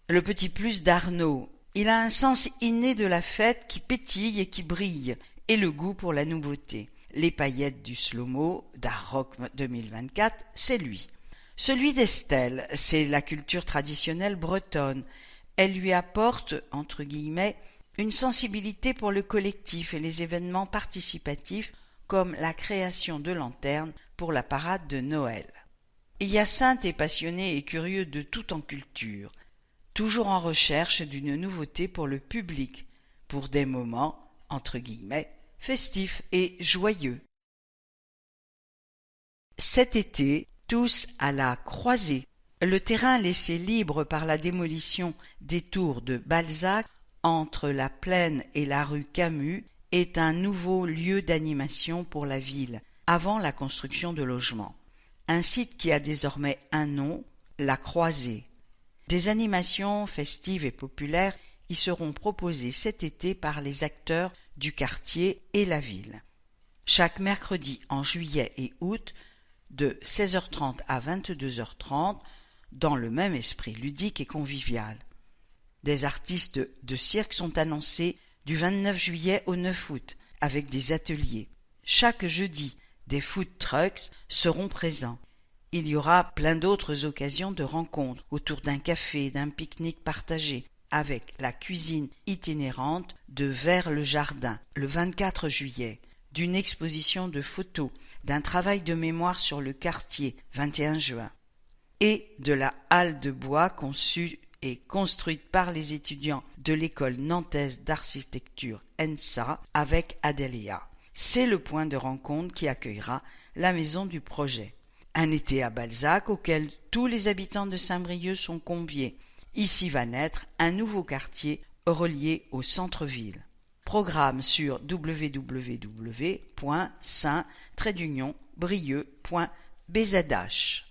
Speaker 1: Le petit plus d'Arnaud, il a un sens inné de la fête qui pétille et qui brille, et le goût pour la nouveauté. Les paillettes du slow-mo, d'Art Rock 2024, c'est lui. Celui d'Estelle, c'est la culture traditionnelle bretonne. Elle lui apporte, entre guillemets, une sensibilité pour le collectif et les événements participatifs comme la création de lanternes pour la parade de Noël. Hyacinthe est passionné et curieux de tout en culture, toujours en recherche d'une nouveauté pour le public, pour des moments, entre guillemets, festifs et joyeux. Cet été, tous à la croisée. Le terrain laissé libre par la démolition des tours de Balzac entre la Plaine et la rue Camus est un nouveau lieu d'animation pour la ville, avant la construction de logements. Un site qui a désormais un nom, la Croisée. Des animations festives et populaires y seront proposées cet été par les acteurs du quartier et la ville. Chaque mercredi en juillet et août, de 16h30 à 22h30, dans le même esprit ludique et convivial. Des artistes de cirque sont annoncés du 29 juillet au 9 août, avec des ateliers. Chaque jeudi, des food trucks seront présents. Il y aura plein d'autres occasions de rencontres autour d'un café, d'un pique-nique partagé, avec la cuisine itinérante de Vers le Jardin, le 24 juillet, d'une exposition de photos, d'un travail de mémoire sur le quartier, 21 juin, et de la halle de bois conçue et construite par les étudiants de l'école nantaise d'architecture ENSA avec Adélia. C'est le point de rencontre qui accueillera la maison du projet. Un été à Balzac auquel tous les habitants de Saint-Brieuc sont conviés. Ici va naître un nouveau quartier relié au centre-ville. Programme sur www.saint-brieuc.bzh.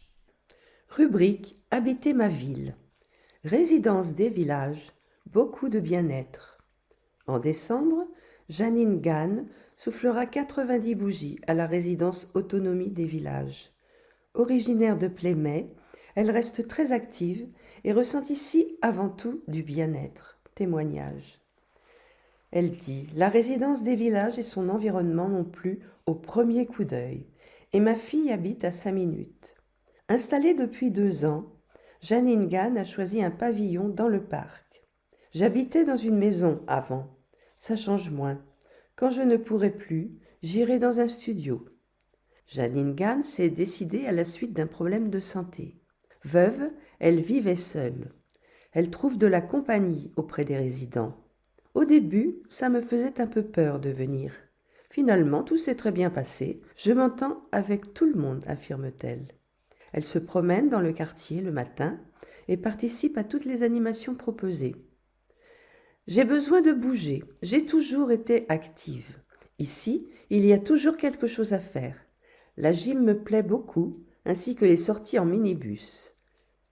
Speaker 3: Rubrique Habiter ma ville. Résidence des villages, beaucoup de bien-être. En décembre, Janine Gann soufflera 90 bougies à la résidence Autonomie des villages. Originaire de Plémet, elle reste très active et ressent ici avant tout du bien-être. Témoignage. Elle dit « La résidence des villages et son environnement m'ont plu au premier coup d'œil et ma fille habite à 5 minutes. » Installée depuis 2 ans, Janine Gann a choisi un pavillon dans le parc. « J'habitais dans une maison avant. Ça change moins. Quand je ne pourrai plus, j'irai dans un studio. » Janine Gann s'est décidée à la suite d'un problème de santé. Veuve, elle vivait seule. Elle trouve de la compagnie auprès des résidents. Au début, ça me faisait un peu peur de venir. Finalement, tout s'est très bien passé. Je m'entends avec tout le monde, affirme-t-elle. Elle se promène dans le quartier le matin et participe à toutes les animations proposées. J'ai besoin de bouger, j'ai toujours été active. Ici, il y a toujours quelque chose à faire. La gym me plaît beaucoup, ainsi que les sorties en minibus.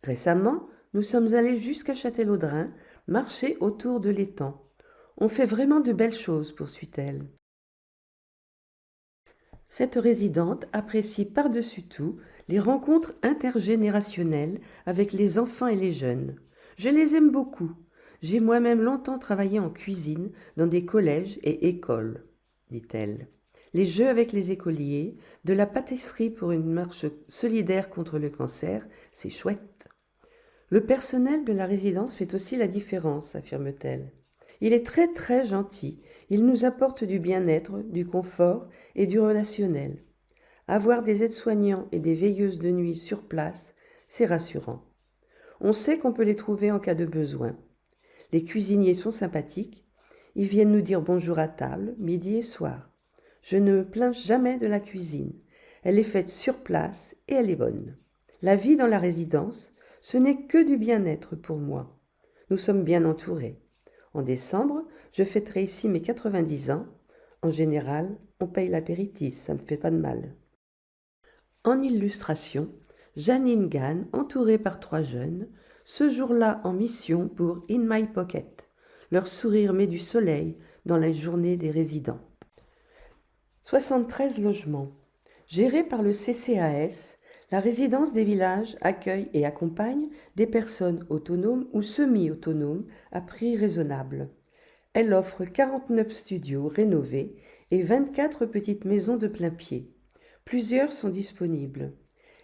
Speaker 3: Récemment, nous sommes allés jusqu'à Châtellerault, marcher autour de l'étang. On fait vraiment de belles choses, poursuit-elle. Cette résidente apprécie par-dessus tout les rencontres intergénérationnelles avec les enfants et les jeunes. Je les aime beaucoup. J'ai moi-même longtemps travaillé en cuisine dans des collèges et écoles, dit-elle. Les jeux avec les écoliers, de la pâtisserie pour une marche solidaire contre le cancer, c'est chouette. Le personnel de la résidence fait aussi la différence, affirme-t-elle. Il est très très gentil, il nous apporte du bien-être, du confort et du relationnel. Avoir des aides-soignants et des veilleuses de nuit sur place, c'est rassurant. On sait qu'on peut les trouver en cas de besoin. Les cuisiniers sont sympathiques, ils viennent nous dire bonjour à table, midi et soir. Je ne me plains jamais de la cuisine, elle est faite sur place et elle est bonne. La vie dans la résidence, ce n'est que du bien-être pour moi. Nous sommes bien entourés. En décembre, je fêterai ici mes 90 ans. En général, on paye l'apéritif, ça ne me fait pas de mal. En illustration, Janine Gann, entourée par 3 jeunes, ce jour-là en mission pour In My Pocket. Leur sourire met du soleil dans la journée des résidents. 73 logements. Gérés par le CCAS, la résidence des villages accueille et accompagne des personnes autonomes ou semi-autonomes à prix raisonnable. Elle offre 49 studios rénovés et 24 petites maisons de plain-pied. Plusieurs sont disponibles.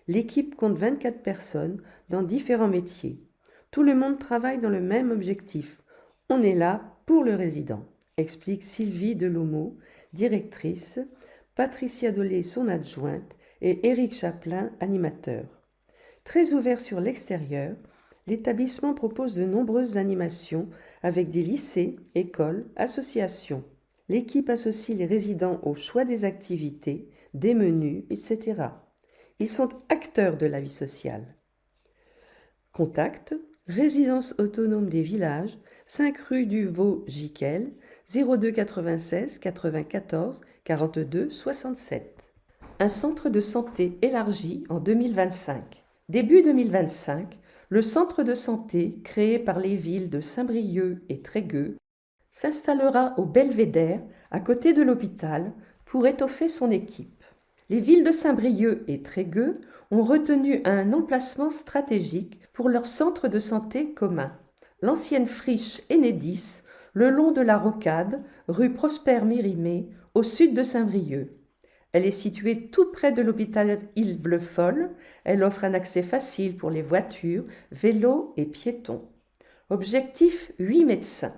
Speaker 3: L'équipe compte 24 personnes dans différents métiers. Tout le monde travaille dans le même objectif. On est là pour le résident, explique Sylvie Delomeau, directrice, Patricia Dolé, son adjointe, et Éric Chaplin, animateur. Très ouvert sur l'extérieur, l'établissement propose de nombreuses animations avec des lycées, écoles, associations. L'équipe associe les résidents au choix des activités, des menus, etc. Ils sont acteurs de la vie sociale. Contact, résidence autonome des villages, 5 rue du Vau-Giquel, 02 96 94 42 67. Un centre de santé élargi en 2025. Début 2025, le centre de santé créé par les villes de Saint-Brieuc et Trégueux s'installera au Belvédère, à côté de l'hôpital, pour étoffer son équipe. Les villes de Saint-Brieuc et Trégueux ont retenu un emplacement stratégique pour leur centre de santé commun. L'ancienne friche Enedis, le long de la Rocade, rue Prosper-Mérimée, au sud de Saint-Brieuc. Elle est située tout près de l'hôpital Yves-le-Foll. Elle offre un accès facile pour les voitures, vélos et piétons. Objectif 8 médecins.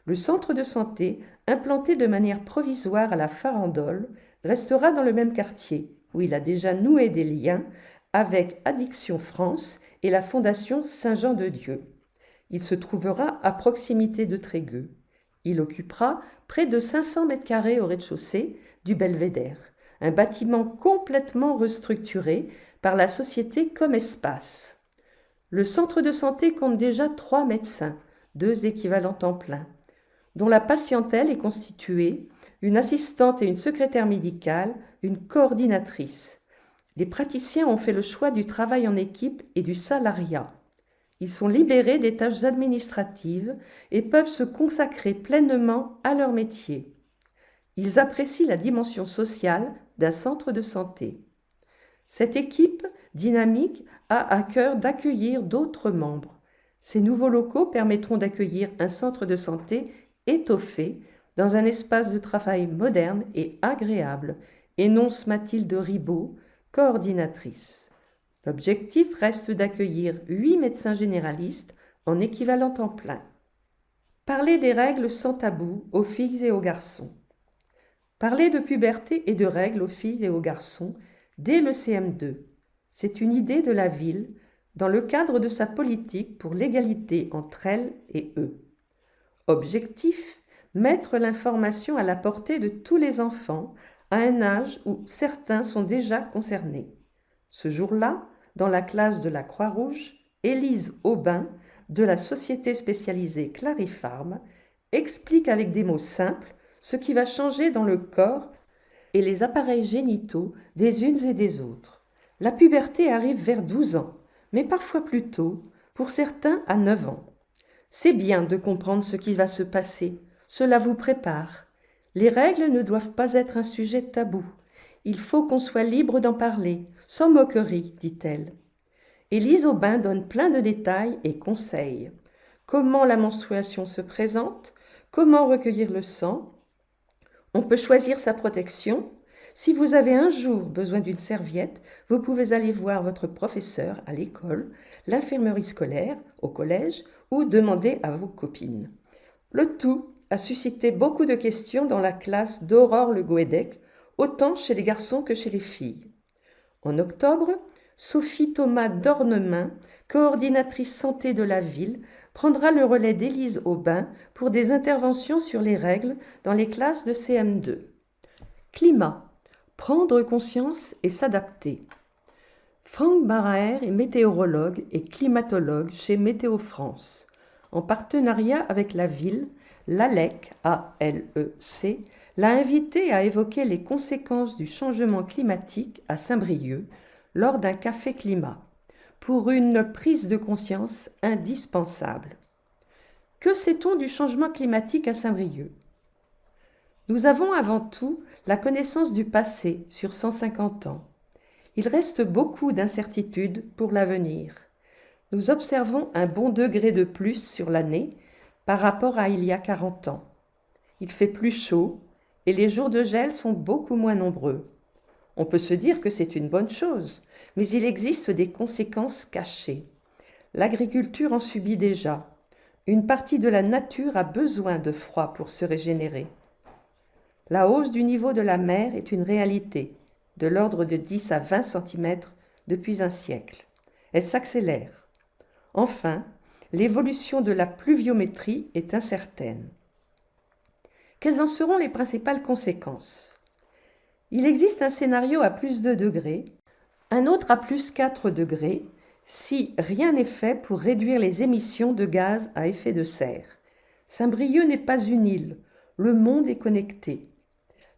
Speaker 3: Le centre de santé, implanté de manière provisoire à la Farandole, restera dans le même quartier, où il a déjà noué des liens avec Addiction France et la Fondation Saint-Jean-de-Dieu. Il se trouvera à proximité de Trégueux. Il occupera près de 500 mètres carrés au rez-de-chaussée du Belvédère, un bâtiment complètement restructuré par la société Comme Espace. Le centre de santé compte déjà 3 médecins, 2 équivalents temps plein, dont la patientèle est constituée, une assistante et une secrétaire médicale, une coordinatrice. Les praticiens ont fait le choix du travail en équipe et du salariat. Ils sont libérés des tâches administratives et peuvent se consacrer pleinement à leur métier. Ils apprécient la dimension sociale d'un centre de santé. Cette équipe dynamique a à cœur d'accueillir d'autres membres. Ces nouveaux locaux permettront d'accueillir un centre de santé étoffé dans un espace de travail moderne et agréable, énonce Mathilde Ribaud, coordinatrice. L'objectif reste d'accueillir 8 médecins généralistes en équivalent temps plein. Parler des règles sans tabou aux filles et aux garçons. Parler de puberté et de règles aux filles et aux garçons dès le CM2. C'est une idée de la ville dans le cadre de sa politique pour l'égalité entre elles et eux. Objectif, mettre l'information à la portée de tous les enfants à un âge où certains sont déjà concernés. Ce jour-là, dans la classe de la Croix-Rouge, Élise Aubin, de la société spécialisée Clarifarm, explique avec des mots simples ce qui va changer dans le corps et les appareils génitaux des unes et des autres. La puberté arrive vers 12 ans, mais parfois plus tôt, pour certains à 9 ans. C'est bien de comprendre ce qui va se passer, cela vous prépare. Les règles ne doivent pas être un sujet tabou. Il faut qu'on soit libre d'en parler, sans moquerie, dit-elle. Élise Aubin donne plein de détails et conseils. Comment la menstruation se présente, comment recueillir le sang. On peut choisir sa protection. Si vous avez un jour besoin d'une serviette, vous pouvez aller voir votre professeur à l'école, l'infirmerie scolaire, au collège, ou demander à vos copines. Le tout a suscité beaucoup de questions dans la classe d'Aurore Le Goédec, autant chez les garçons que chez les filles. En octobre, Sophie Thomas d'Ornemin, coordinatrice santé de la ville, prendra le relais d'Élise Aubin pour des interventions sur les règles dans les classes de CM2. Climat. Prendre conscience et s'adapter. Franck Baraer est météorologue et climatologue chez Météo France. En partenariat avec la ville, l'ALEC, A-L-E-C, l'a invité à évoquer les conséquences du changement climatique à Saint-Brieuc lors d'un café climat, pour une prise de conscience indispensable. Que sait-on du changement climatique à Saint-Brieuc ? Nous avons avant tout la connaissance du passé sur 150 ans. Il reste beaucoup d'incertitudes pour l'avenir. Nous observons un bon degré de plus sur l'année par rapport à il y a 40 ans. Il fait plus chaud et les jours de gel sont beaucoup moins nombreux. On peut se dire que c'est une bonne chose, mais il existe des conséquences cachées. L'agriculture en subit déjà. Une partie de la nature a besoin de froid pour se régénérer. La hausse du niveau de la mer est une réalité, de l'ordre de 10 à 20 cm depuis un siècle. Elle s'accélère. Enfin, l'évolution de la pluviométrie est incertaine. Quelles en seront les principales conséquences ? Il existe un scénario à plus 2 degrés, un autre à plus 4 degrés, si rien n'est fait pour réduire les émissions de gaz à effet de serre. Saint-Brieuc n'est pas une île, le monde est connecté.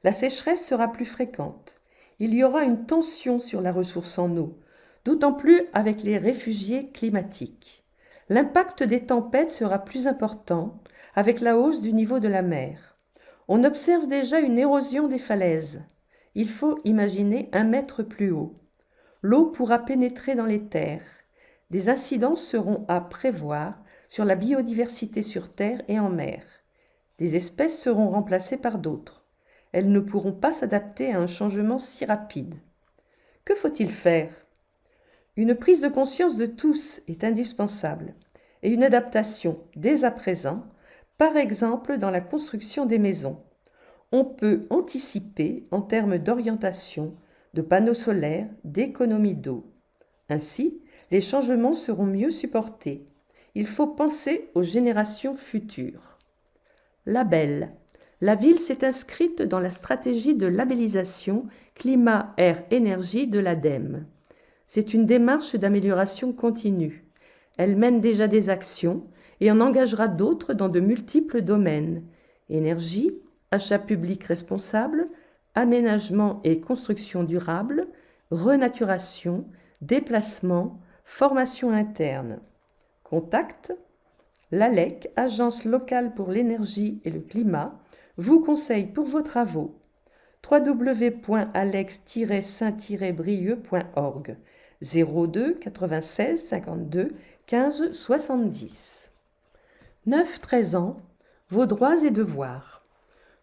Speaker 3: La sécheresse sera plus fréquente. Il y aura une tension sur la ressource en eau, d'autant plus avec les réfugiés climatiques. L'impact des tempêtes sera plus important avec la hausse du niveau de la mer. On observe déjà une érosion des falaises. Il faut imaginer 1 mètre plus haut. L'eau pourra pénétrer dans les terres. Des incidences seront à prévoir sur la biodiversité sur terre et en mer. Des espèces seront remplacées par d'autres. Elles ne pourront pas s'adapter à un changement si rapide. Que faut-il faire ? Une prise de conscience de tous est indispensable et une adaptation dès à présent, par exemple dans la construction des maisons. On peut anticiper en termes d'orientation, de panneaux solaires, d'économie d'eau. Ainsi, les changements seront mieux supportés. Il faut penser aux générations futures. Label. La ville s'est inscrite dans la stratégie de labellisation climat, air, énergie de l'ADEME. C'est une démarche d'amélioration continue. Elle mène déjà des actions et en engagera d'autres dans de multiples domaines. Énergie, achat public responsable, aménagement et construction durable, renaturation, déplacement, formation interne. Contact. L'ALEC, Agence locale pour l'énergie et le climat, vous conseille pour vos travaux www.alex-saint-brieuc.org 02 96 52 15 70. 9-13 ans, vos droits et devoirs.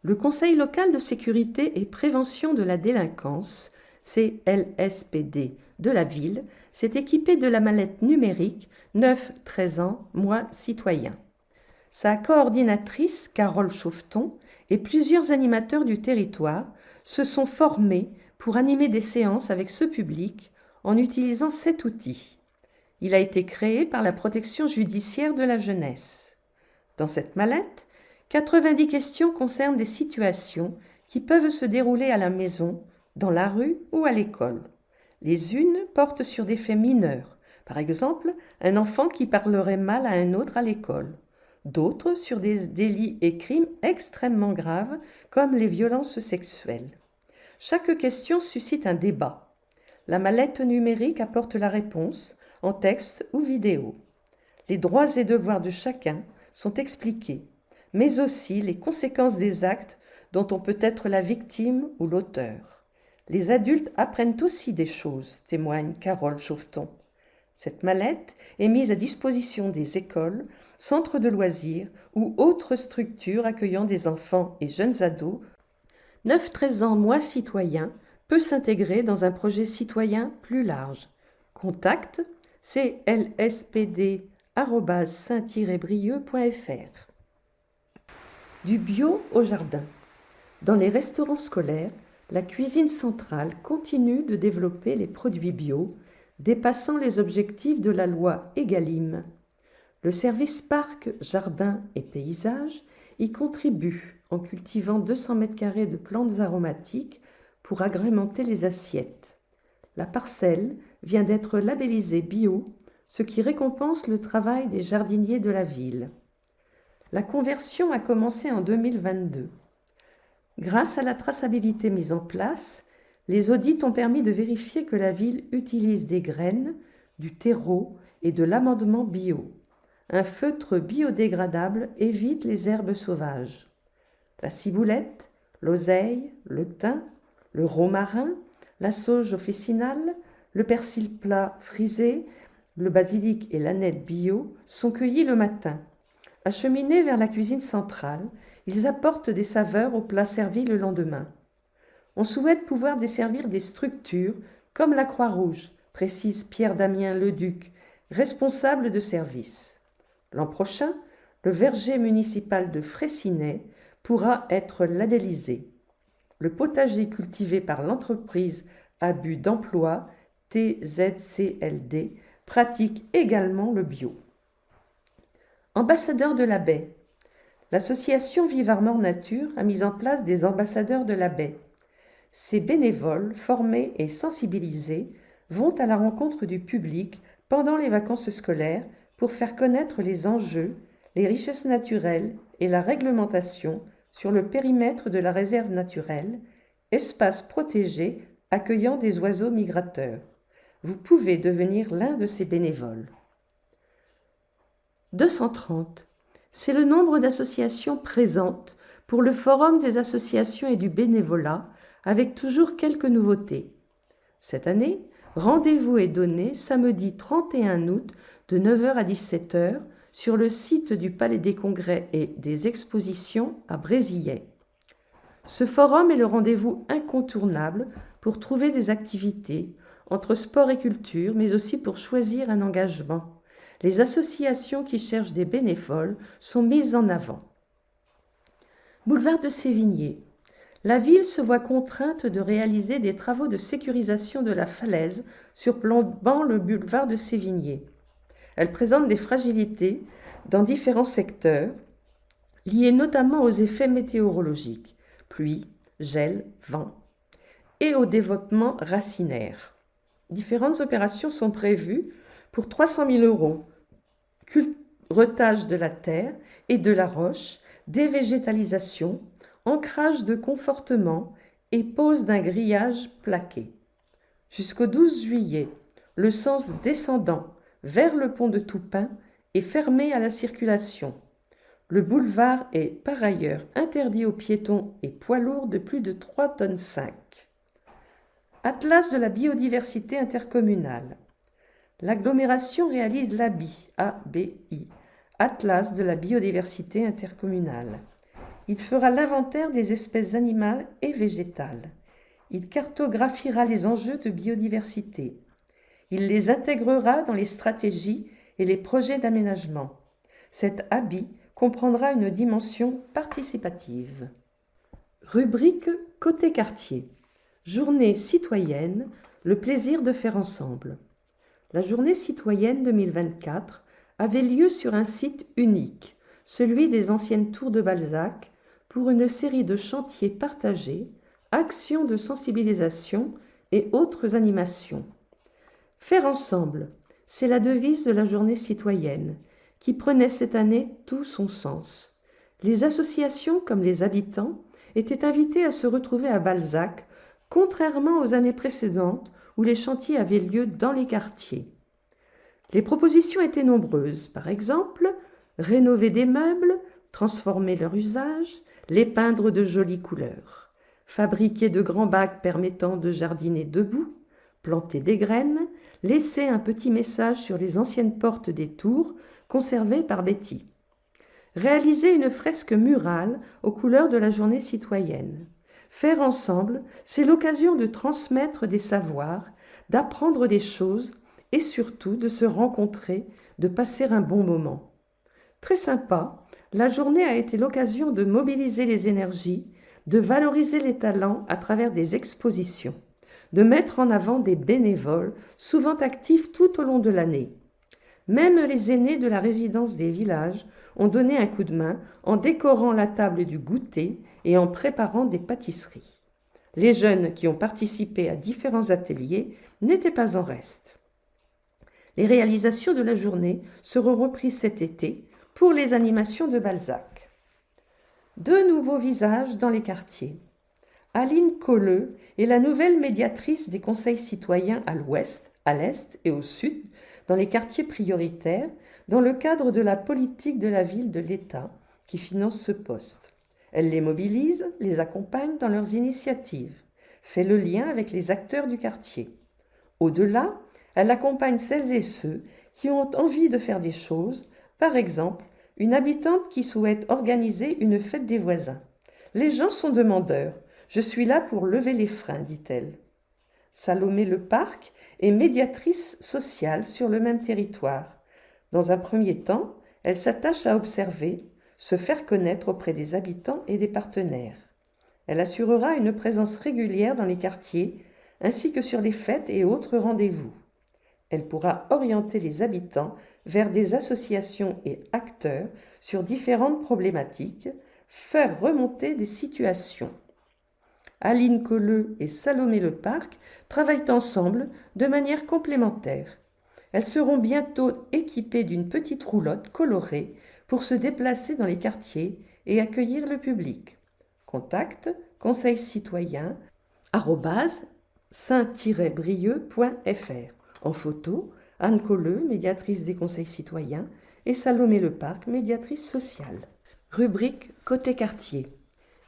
Speaker 3: Le Conseil local de sécurité et prévention de la délinquance, CLSPD, de la ville, s'est équipé de la mallette numérique 9-13 ans, moi citoyen. Sa coordinatrice, Carole Chauveton, et plusieurs animateurs du territoire se sont formés pour animer des séances avec ce public en utilisant cet outil. Il a été créé par la protection judiciaire de la jeunesse. Dans cette mallette, 90 questions concernent des situations qui peuvent se dérouler à la maison, dans la rue ou à l'école. Les unes portent sur des faits mineurs, Par exemple, un enfant qui parlerait mal à un autre à l'école. D'autres sur des délits et crimes extrêmement graves comme les violences sexuelles. Chaque question suscite un débat. La mallette numérique apporte la réponse, en texte ou vidéo. Les droits et devoirs de chacun sont expliqués, mais aussi les conséquences des actes dont on peut être la victime ou l'auteur. Les adultes apprennent aussi des choses, témoigne Carole Chauveton. Cette mallette est mise à disposition des écoles, centres de loisirs ou autres structures accueillant des enfants et jeunes ados. 9-13 ans Moi citoyen peut s'intégrer dans un projet citoyen plus large. Contact clspd@saint-brieuc.fr. Du bio au jardin. Dans les restaurants scolaires, la cuisine centrale continue de développer les produits bio, dépassant les objectifs de la loi Egalim. Le service parc, jardin et paysage y contribue en cultivant 200 m² de plantes aromatiques pour agrémenter les assiettes. La parcelle vient d'être labellisée bio, ce qui récompense le travail des jardiniers de la ville. La conversion a commencé en 2022. Grâce à la traçabilité mise en place, les audits ont permis de vérifier que la ville utilise des graines, du terreau et de l'amendement bio. Un feutre biodégradable évite les herbes sauvages. La ciboulette, l'oseille, le thym, le romarin, la sauge officinale, le persil plat frisé, le basilic et l'aneth bio sont cueillis le matin. Acheminés vers la cuisine centrale, ils apportent des saveurs aux plats servis le lendemain. On souhaite pouvoir desservir des structures comme la Croix-Rouge, précise Pierre-Damien Leduc, responsable de service. L'an prochain, le verger municipal de Fraissinet pourra être labellisé. Le potager cultivé par l'entreprise à but d'emploi, TZCLD, pratique également le bio. Ambassadeurs de la baie. L'association Vive Armor Nature a mis en place des ambassadeurs de la baie. Ces bénévoles, formés et sensibilisés, vont à la rencontre du public pendant les vacances scolaires pour faire connaître les enjeux, les richesses naturelles et la réglementation sur le périmètre de la réserve naturelle, espace protégé accueillant des oiseaux migrateurs. Vous pouvez devenir l'un de ces bénévoles. 230. C'est le nombre d'associations présentes pour le Forum des associations et du bénévolat, avec toujours quelques nouveautés. Cette année, rendez-vous est donné samedi 31 août de 9h à 17h sur le site du Palais des Congrès et des Expositions à Brézillet. Ce forum est le rendez-vous incontournable pour trouver des activités entre sport et culture, mais aussi pour choisir un engagement. Les associations qui cherchent des bénévoles sont mises en avant. Boulevard de Sévigné. La ville se voit contrainte de réaliser des travaux de sécurisation de la falaise surplombant le boulevard de Sévigné. Elle présente des fragilités dans différents secteurs, liées notamment aux effets météorologiques, pluie, gel, vent, et au développement racinaire. Différentes opérations sont prévues pour 300 000 €. Retage de la terre et de la roche, dévégétalisation, ancrage de confortement et pose d'un grillage plaqué. Jusqu'au 12 juillet, le sens descendant vers le pont de Toupin est fermé à la circulation. Le boulevard est par ailleurs interdit aux piétons et poids lourds de plus de 3,5 tonnes. Atlas de la biodiversité intercommunale. L'agglomération réalise l'ABI, ABI, Atlas de la biodiversité intercommunale. Il fera l'inventaire des espèces animales et végétales. Il cartographiera les enjeux de biodiversité. Il les intégrera dans les stratégies et les projets d'aménagement. Cet ABI comprendra une dimension participative. Rubrique Côté quartier. Journée citoyenne, le plaisir de faire ensemble. La journée citoyenne 2024 avait lieu sur un site unique, celui des anciennes tours de Balzac, pour une série de chantiers partagés, actions de sensibilisation et autres animations. Faire ensemble, C'est la devise de la journée citoyenne, qui prenait cette année tout son sens. Les associations comme les habitants étaient invités à se retrouver à Balzac, contrairement aux années précédentes où les chantiers avaient lieu dans les quartiers. Les propositions étaient nombreuses, par exemple, rénover des meubles, transformer leur usage, les peindre de jolies couleurs, fabriquer de grands bacs permettant de jardiner debout, planter des graines, laisser un petit message sur les anciennes portes des tours conservées par Betty. Réaliser une fresque murale aux couleurs de la journée citoyenne. Faire ensemble, c'est l'occasion de transmettre des savoirs, d'apprendre des choses et surtout de se rencontrer, de passer un bon moment. Très sympa, la journée a été l'occasion de mobiliser les énergies, de valoriser les talents à travers des expositions, de mettre en avant des bénévoles, souvent actifs tout au long de l'année. Même les aînés de la résidence des villages ont donné un coup de main en décorant la table du goûter et en préparant des pâtisseries. Les jeunes qui ont participé à différents ateliers n'étaient pas en reste. Les réalisations de la journée seront reprises cet été pour les animations de Balzac. 2 nouveaux visages dans les quartiers. Aline Colleux est la nouvelle médiatrice des conseils citoyens à l'ouest, à l'est et au sud, dans les quartiers prioritaires, dans le cadre de la politique de la ville de l'État qui finance ce poste. Elle les mobilise, les accompagne dans leurs initiatives, fait le lien avec les acteurs du quartier. Au-delà, elle accompagne celles et ceux qui ont envie de faire des choses, par exemple, une habitante qui souhaite organiser une fête des voisins. Les gens sont demandeurs. Je suis là pour lever les freins, dit-elle. Salomé Leparc est médiatrice sociale sur le même territoire. Dans un premier temps, elle s'attache à observer, se faire connaître auprès des habitants et des partenaires. Elle assurera une présence régulière dans les quartiers, ainsi que sur les fêtes et autres rendez-vous. Elle pourra orienter les habitants vers des associations et acteurs sur différentes problématiques, faire remonter des situations. Aline Colleux et Salomé Leparc travaillent ensemble de manière complémentaire. Elles seront bientôt équipées d'une petite roulotte colorée pour se déplacer dans les quartiers et accueillir le public. Contact conseil-citoyen@saint-brieuc.fr. En photo, Anne Colleux, médiatrice des conseils citoyens, et Salomé Leparc, médiatrice sociale. Rubrique Côté quartier.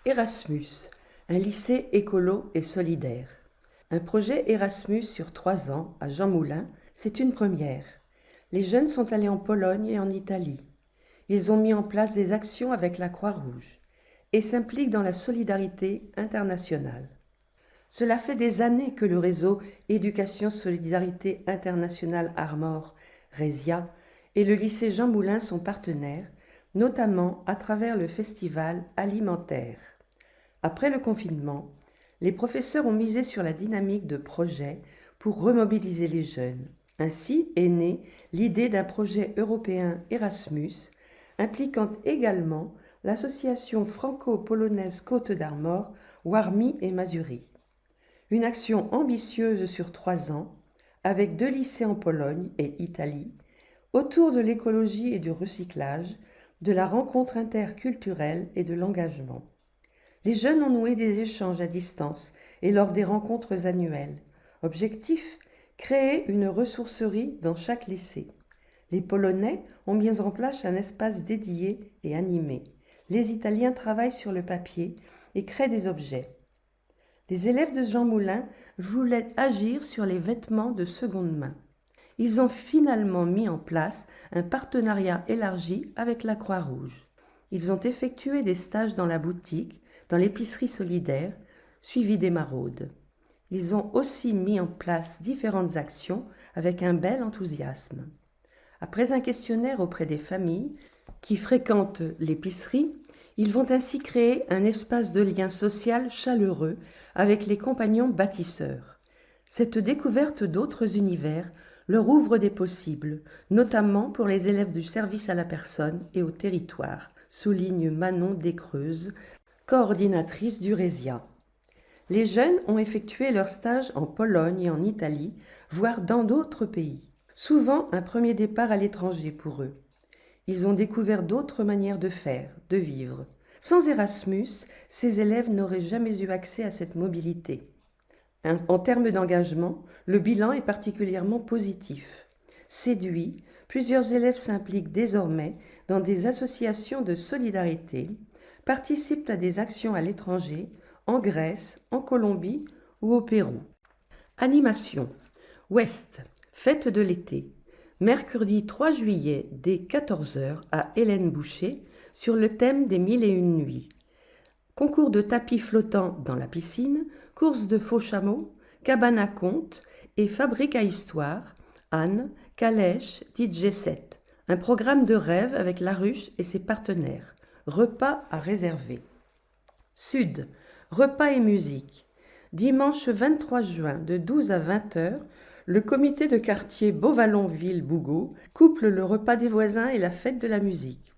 Speaker 3: Erasmus, un lycée écolo et solidaire. Un projet Erasmus sur 3 ans à Jean Moulin, c'est une première. Les jeunes sont allés en Pologne et en Italie. Ils ont mis en place des actions avec la Croix-Rouge et s'impliquent dans la solidarité internationale. Cela fait des années que le réseau Éducation Solidarité Internationale Armor, RESIA, et le lycée Jean Moulin sont partenaires, notamment à travers le festival alimentaire. Après le confinement, les professeurs ont misé sur la dynamique de projet pour remobiliser les jeunes. Ainsi est née l'idée d'un projet européen Erasmus, impliquant également l'association franco-polonaise Côte d'Armor, Warmii et Mazuri. Une action ambitieuse sur 3 ans, avec 2 lycées en Pologne et Italie, autour de l'écologie et du recyclage, de la rencontre interculturelle et de l'engagement. Les jeunes ont noué des échanges à distance et lors des rencontres annuelles. Objectif, créer une ressourcerie dans chaque lycée. Les Polonais ont mis en place un espace dédié et animé. Les Italiens travaillent sur le papier et créent des objets. Les élèves de Jean Moulin voulaient agir sur les vêtements de seconde main. Ils ont finalement mis en place un partenariat élargi avec la Croix-Rouge. Ils ont effectué des stages dans la boutique, dans l'épicerie solidaire, suivi des maraudes. Ils ont aussi mis en place différentes actions avec un bel enthousiasme. Après un questionnaire auprès des familles qui fréquentent l'épicerie, ils vont ainsi créer un espace de lien social chaleureux avec les compagnons bâtisseurs. Cette découverte d'autres univers leur ouvre des possibles, notamment pour les élèves du service à la personne et au territoire, souligne Manon Descreuses, coordinatrice du RESIA. Les jeunes ont effectué leur stage en Pologne et en Italie, voire dans d'autres pays. souvent un premier départ à l'étranger pour eux. Ils ont découvert d'autres manières de faire, de vivre. Sans Erasmus, ces élèves n'auraient jamais eu accès à cette mobilité. En termes d'engagement, le bilan est particulièrement positif. Séduits, plusieurs élèves s'impliquent désormais dans des associations de solidarité, participent à des actions à l'étranger, en Grèce, en Colombie ou au Pérou. Animation. Ouest, fête de l'été. Mercredi 3 juillet, dès 14 h à Hélène Boucher, sur le thème des 1001 nuits. Concours de tapis flottants dans la piscine, course de faux chameaux, cabane à contes et fabrique à histoire, Anne, calèche, DJ set. Un programme de rêve avec La Ruche et ses partenaires. Repas à réserver. Sud, repas et musique. Dimanche 23 juin de 12 à 20 h, le comité de quartier Beauvallon-Ville-Bougot couple le repas des voisins et la fête de la musique.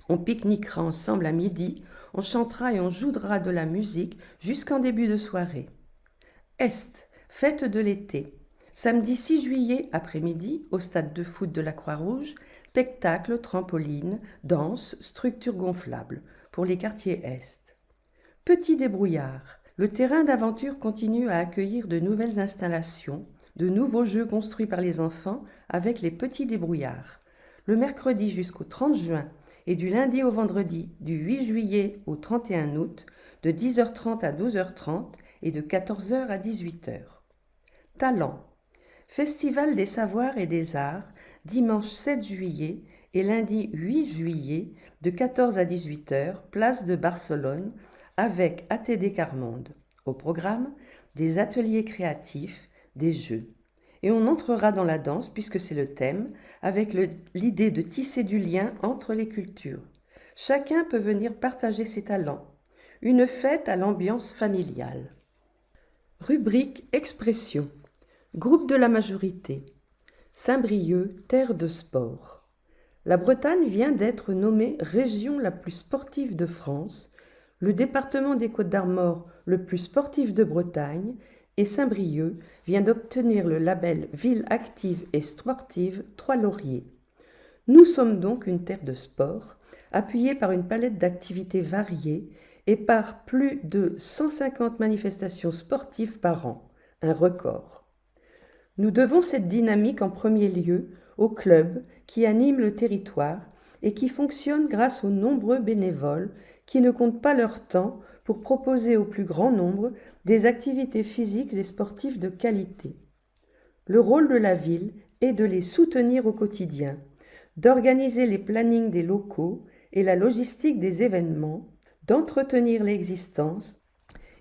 Speaker 3: On pique-niquera ensemble à midi, on chantera et on jouera de la musique jusqu'en début de soirée. Est, fête de l'été. Samedi 6 juillet après-midi, au stade de foot de la Croix-Rouge, spectacle, trampoline, danse, structure gonflable pour les quartiers Est. Petit débrouillard. Le terrain d'aventure continue à accueillir de nouvelles installations, de nouveaux jeux construits par les enfants avec les petits débrouillards. Le mercredi jusqu'au 30 juin et du lundi au vendredi, du 8 juillet au 31 août, de 10h30 à 12h30 et de 14h à 18h. Talent. Festival des savoirs et des arts, dimanche 7 juillet et lundi 8 juillet, de 14 à 18h, place de Barcelone, avec ATD Carmonde. Au programme, des ateliers créatifs, des jeux. Et on entrera dans la danse, puisque c'est le thème, avec l'idée de tisser du lien entre les cultures. Chacun peut venir partager ses talents. Une fête à l'ambiance familiale. Rubrique Expression. Groupe de la majorité. Saint-Brieuc, terre de sport. La Bretagne vient d'être nommée région la plus sportive de France, le département des Côtes-d'Armor le plus sportif de Bretagne, et Saint-Brieuc vient d'obtenir le label Ville active et sportive 3 lauriers. Nous sommes donc une terre de sport, appuyée par une palette d'activités variées et par plus de 150 manifestations sportives par an, un record. Nous devons cette dynamique en premier lieu aux clubs qui animent le territoire et qui fonctionnent grâce aux nombreux bénévoles qui ne comptent pas leur temps pour proposer au plus grand nombre des activités physiques et sportives de qualité. Le rôle de la ville est de les soutenir au quotidien, d'organiser les plannings des locaux et la logistique des événements, d'entretenir l'existence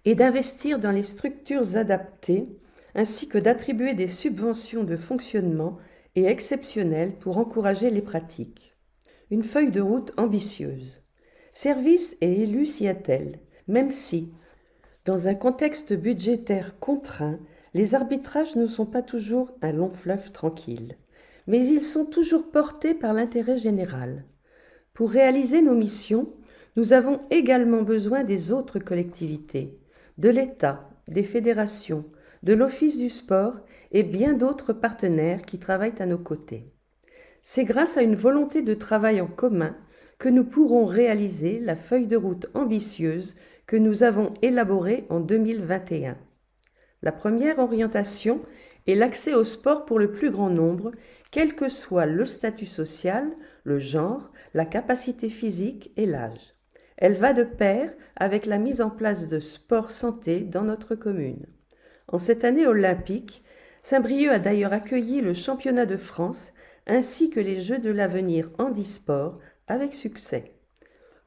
Speaker 3: et d'investir dans les structures adaptées, ainsi que d'attribuer des subventions de fonctionnement et exceptionnelles pour encourager les pratiques. Une feuille de route ambitieuse. Services et élus s'y attellent, même si, dans un contexte budgétaire contraint, les arbitrages ne sont pas toujours un long fleuve tranquille, mais ils sont toujours portés par l'intérêt général. Pour réaliser nos missions, nous avons également besoin des autres collectivités, de l'État, des fédérations, de l'Office du sport et bien d'autres partenaires qui travaillent à nos côtés. C'est grâce à une volonté de travail en commun que nous pourrons réaliser la feuille de route ambitieuse que nous avons élaborée en 2021. La première orientation est l'accès au sport pour le plus grand nombre, quel que soit le statut social, le genre, la capacité physique et l'âge. Elle va de pair avec la mise en place de sport santé dans notre commune. En cette année olympique, Saint-Brieuc a d'ailleurs accueilli le championnat de France ainsi que les Jeux de l'avenir handisport avec succès.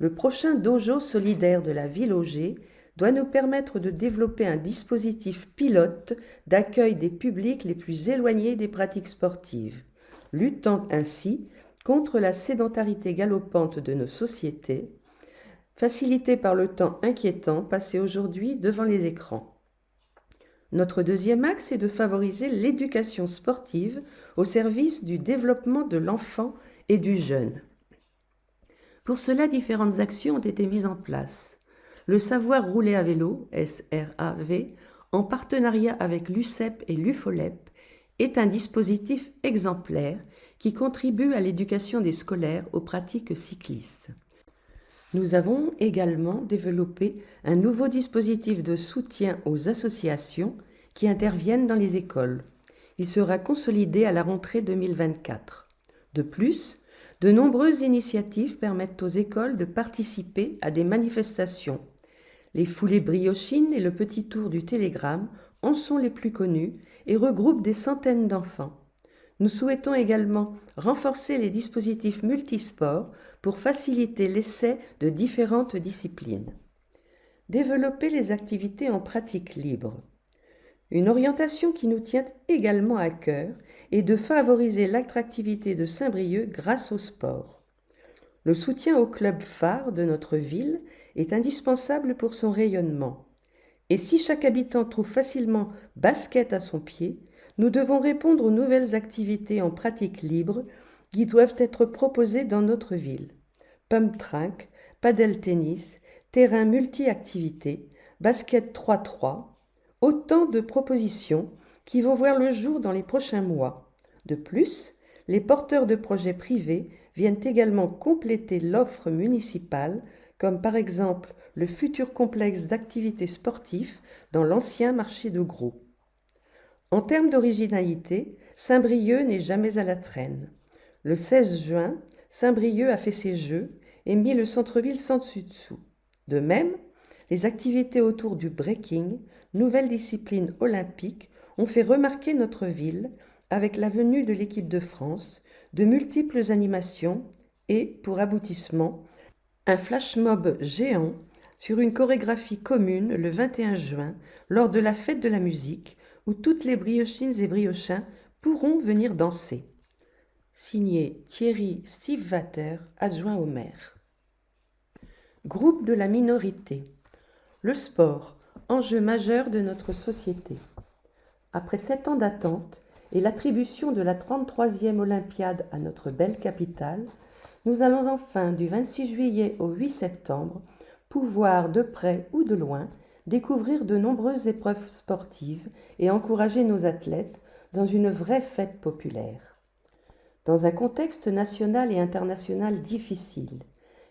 Speaker 3: Le prochain dojo solidaire de la ville Auger doit nous permettre de développer un dispositif pilote d'accueil des publics les plus éloignés des pratiques sportives, luttant ainsi contre la sédentarité galopante de nos sociétés, facilitée par le temps inquiétant passé aujourd'hui devant les écrans. Notre deuxième axe est de favoriser l'éducation sportive au service du développement de l'enfant et du jeune. Pour cela, différentes actions ont été mises en place. Le savoir rouler à vélo, SRAV, en partenariat avec l'UCEP et l'UFOLEP, est un dispositif exemplaire qui contribue à l'éducation des scolaires aux pratiques cyclistes. Nous avons également développé un nouveau dispositif de soutien aux associations qui interviennent dans les écoles. Il sera consolidé à la rentrée 2024. De plus, de nombreuses initiatives permettent aux écoles de participer à des manifestations. Les foulées briochines et le petit tour du télégramme en sont les plus connus et regroupent des centaines d'enfants. Nous souhaitons également renforcer les dispositifs multisports pour faciliter l'essai de différentes disciplines. Développer les activités en pratique libre. Une orientation qui nous tient également à cœur est de favoriser l'attractivité de Saint-Brieuc grâce au sport. Le soutien au club phare de notre ville est indispensable pour son rayonnement. Et si chaque habitant trouve facilement basket à son pied, nous devons répondre aux nouvelles activités en pratique libre qui doivent être proposées dans notre ville. Pump-track, padel-tennis, terrain multi-activités, basket 3-3, autant de propositions qui vont voir le jour dans les prochains mois. De plus, les porteurs de projets privés viennent également compléter l'offre municipale, comme par exemple le futur complexe d'activités sportives dans l'ancien marché de Gros. En termes d'originalité, Saint-Brieuc n'est jamais à la traîne. Le 16 juin, Saint-Brieuc a fait ses jeux et mis le centre-ville sans dessus-dessous. De même, les activités autour du breaking, nouvelle discipline olympique, ont fait remarquer notre ville avec la venue de l'équipe de France, de multiples animations et, pour aboutissement, un flash mob géant sur une chorégraphie commune le 21 juin lors de la fête de la musique où toutes les briochines et briochins pourront venir danser. Signé Thierry Stiefvater, adjoint au maire. Groupe de la minorité. Le sport, enjeu majeur de notre société. Après 7 ans d'attente et l'attribution de la 33e Olympiade à notre belle capitale, nous allons enfin, du 26 juillet au 8 septembre, pouvoir, de près ou de loin, découvrir de nombreuses épreuves sportives et encourager nos athlètes dans une vraie fête populaire. Dans un contexte national et international difficile,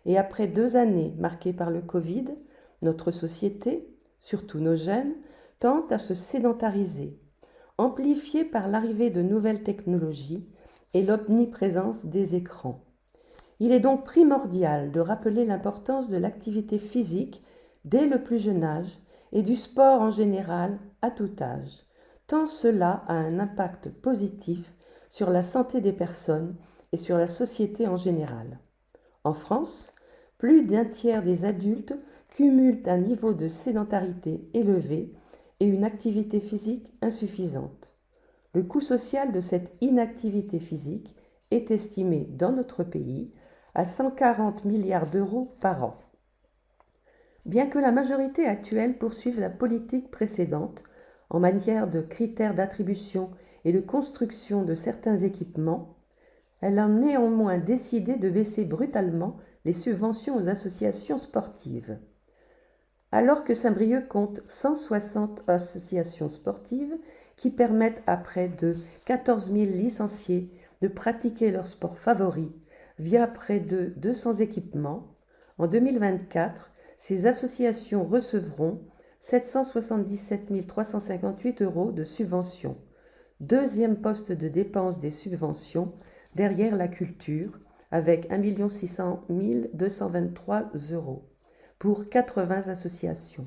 Speaker 3: et après 2 années marquées par le Covid, notre société, surtout nos jeunes, tend à se sédentariser, amplifiée par l'arrivée de nouvelles technologies et l'omniprésence des écrans. Il est donc primordial de rappeler l'importance de l'activité physique dès le plus jeune âge et du sport en général à tout âge, tant cela a un impact positif sur la santé des personnes et sur la société en général. En France, plus d'un tiers des adultes cumulent un niveau de sédentarité élevé et une activité physique insuffisante. Le coût social de cette inactivité physique est estimé dans notre pays à 140 milliards d'euros par an. Bien que la majorité actuelle poursuive la politique précédente en matière de critères d'attribution et de construction de certains équipements, elle a néanmoins décidé de baisser brutalement les subventions aux associations sportives. Alors que Saint-Brieuc compte 160 associations sportives qui permettent à près de 14 000 licenciés de pratiquer leur sport favori via près de 200 équipements, en 2024, ces associations recevront 777 358 € de subventions, deuxième poste de dépense des subventions derrière la culture, avec 1 600 223 € pour 80 associations.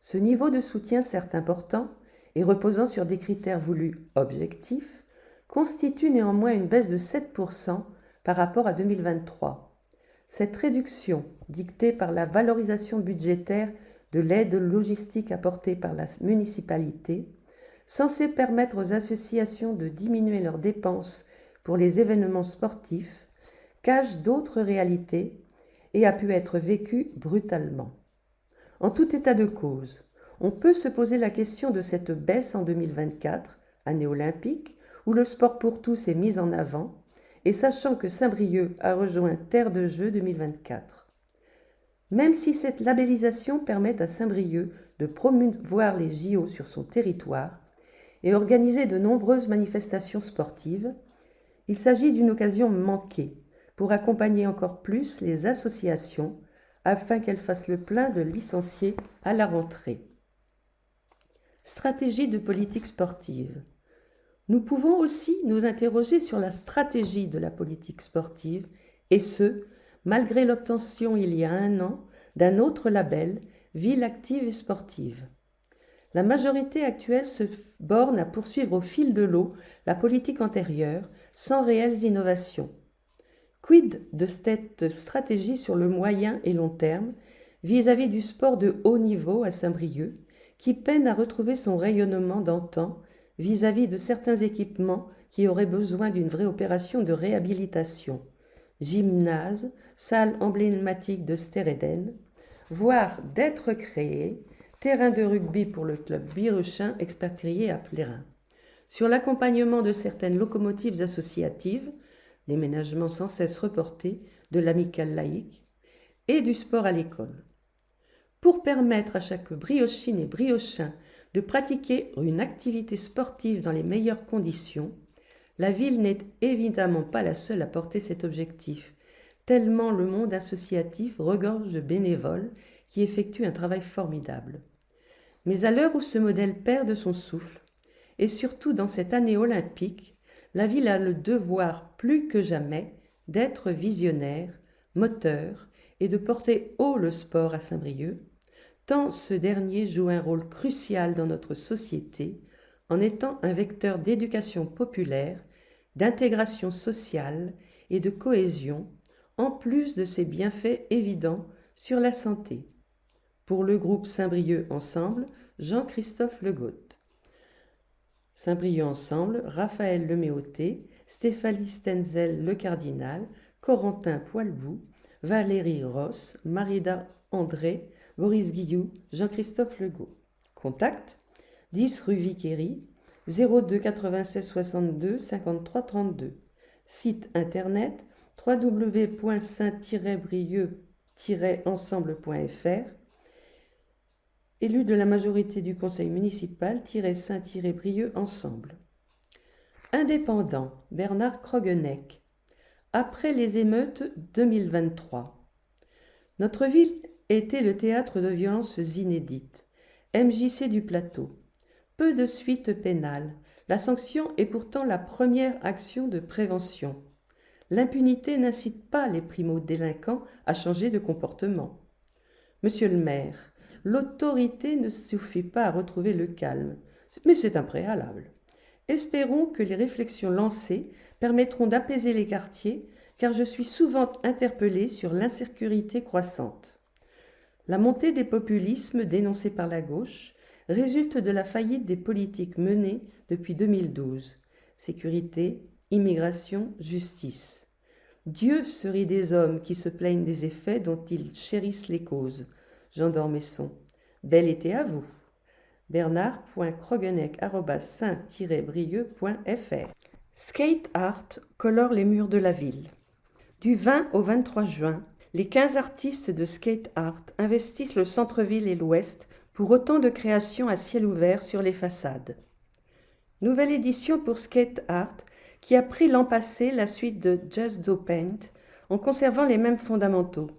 Speaker 3: Ce niveau de soutien, certes important, et reposant sur des critères voulus objectifs, constitue néanmoins une baisse de 7% par rapport à 2023. Cette réduction, dictée par la valorisation budgétaire de l'aide logistique apportée par la municipalité, censée permettre aux associations de diminuer leurs dépenses pour les événements sportifs, cache d'autres réalités et a pu être vécue brutalement. En tout état de cause, on peut se poser la question de cette baisse en 2024, année olympique, où le sport pour tous est mis en avant, et sachant que Saint-Brieuc a rejoint Terre de Jeux 2024. Même si cette labellisation permet à Saint-Brieuc de promouvoir les JO sur son territoire, et organisé de nombreuses manifestations sportives, il s'agit d'une occasion manquée pour accompagner encore plus les associations afin qu'elles fassent le plein de licenciés à la rentrée. Stratégie de politique sportive. Nous pouvons aussi nous interroger sur la stratégie de la politique sportive, et ce, malgré l'obtention il y a 1 an d'un autre label, Ville active et sportive. La majorité actuelle se borne à poursuivre au fil de l'eau la politique antérieure, sans réelles innovations. Quid de cette stratégie sur le moyen et long terme vis-à-vis du sport de haut niveau à Saint-Brieuc, qui peine à retrouver son rayonnement d'antan vis-à-vis de certains équipements qui auraient besoin d'une vraie opération de réhabilitation, gymnase, salle emblématique de Stereden, voire d'être créé, terrain de rugby pour le club birechin expatrié à Plérin. Sur l'accompagnement de certaines locomotives associatives, déménagements sans cesse reportés de l'amicale laïque, et du sport à l'école. Pour permettre à chaque briochine et briochin de pratiquer une activité sportive dans les meilleures conditions, la ville n'est évidemment pas la seule à porter cet objectif, tellement le monde associatif regorge de bénévoles qui effectuent un travail formidable. Mais à l'heure où ce modèle perd de son souffle, et surtout dans cette année olympique, la ville a le devoir plus que jamais d'être visionnaire, moteur et de porter haut le sport à Saint-Brieuc, tant ce dernier joue un rôle crucial dans notre société en étant un vecteur d'éducation populaire, d'intégration sociale et de cohésion, en plus de ses bienfaits évidents sur la santé. Pour le groupe Saint-Brieuc Ensemble, Jean-Christophe Legault. Saint-Brieuc Ensemble, Raphaël Leméoté, Stéphanie Stenzel Le Cardinal, Corentin Poilbou, Valérie Ross, Marida André, Boris Guillou, Jean-Christophe Legault. Contact 10 rue Viquéry, 02 96 62 53 32. Site internet www.saint-brieuc-ensemble.fr. Élu de la majorité du conseil municipal Saint-Brieuc Ensemble. Indépendant, Bernard Krogeneck. Après les émeutes 2023. Notre ville était le théâtre de violences inédites. MJC du Plateau. Peu de suites pénales. La sanction est pourtant la première action de prévention. L'impunité n'incite pas les primo-délinquants à changer de comportement. Monsieur le maire, l'autorité ne suffit pas à retrouver le calme, mais c'est un préalable. Espérons que les réflexions lancées permettront d'apaiser les quartiers, car je suis souvent interpellée sur l'insécurité croissante. La montée des populismes dénoncés par la gauche résulte de la faillite des politiques menées depuis 2012. Sécurité, immigration, justice. Dieu se rit des hommes qui se plaignent des effets dont ils chérissent les causes. Jean d'Ormesson. Bel été à vous. bernard.krogeneck@saint-brieuc.fr. Skate Art colore les murs de la ville. Du 20 au 23 juin, les 15 artistes de Skate Art investissent le centre-ville et l'ouest pour autant de créations à ciel ouvert sur les façades. Nouvelle édition pour Skate Art qui a pris l'an passé la suite de Just Do Paint en conservant les mêmes fondamentaux.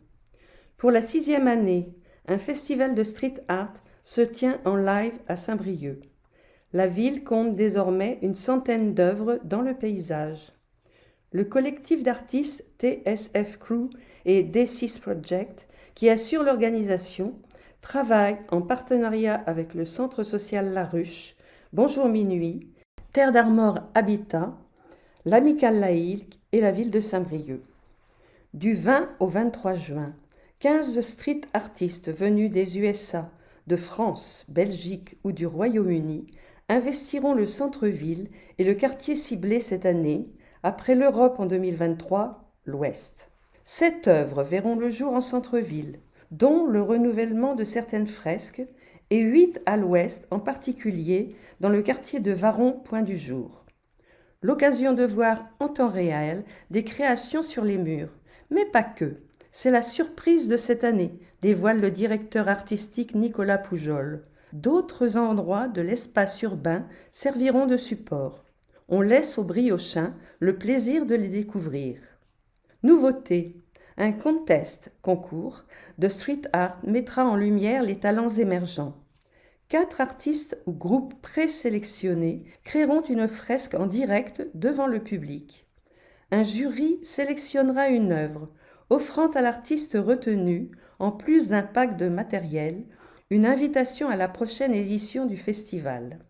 Speaker 3: Pour la 6e année, un festival de street art se tient en live à Saint-Brieuc. La ville compte désormais une centaine d'œuvres dans le paysage. Le collectif d'artistes TSF Crew et D6 Project, qui assure l'organisation, travaille en partenariat avec le Centre social La Ruche, Bonjour Minuit, Terre d'Armor Habitat, l'Amicale laïque et la ville de Saint-Brieuc. Du 20 au 23 juin, 15 street artistes venus des USA, de France, Belgique ou du Royaume-Uni investiront le centre-ville et le quartier ciblé cette année, après l'Europe en 2023, l'Ouest. 7 œuvres verront le jour en centre-ville, dont le renouvellement de certaines fresques, et 8 à l'Ouest, en particulier dans le quartier de Varon, Point du Jour. L'occasion de voir en temps réel des créations sur les murs, mais pas que. C'est la surprise de cette année, dévoile le directeur artistique Nicolas Poujol. d'autres endroits de l'espace urbain serviront de support. On laisse aux Briochins le plaisir de les découvrir. Nouveauté. Un concours de street art mettra en lumière les talents émergents. 4 artistes ou groupes présélectionnés créeront une fresque en direct devant le public. Un jury sélectionnera une œuvre, offrant à l'artiste retenu, en plus d'un pack de matériel, une invitation à la prochaine édition du festival.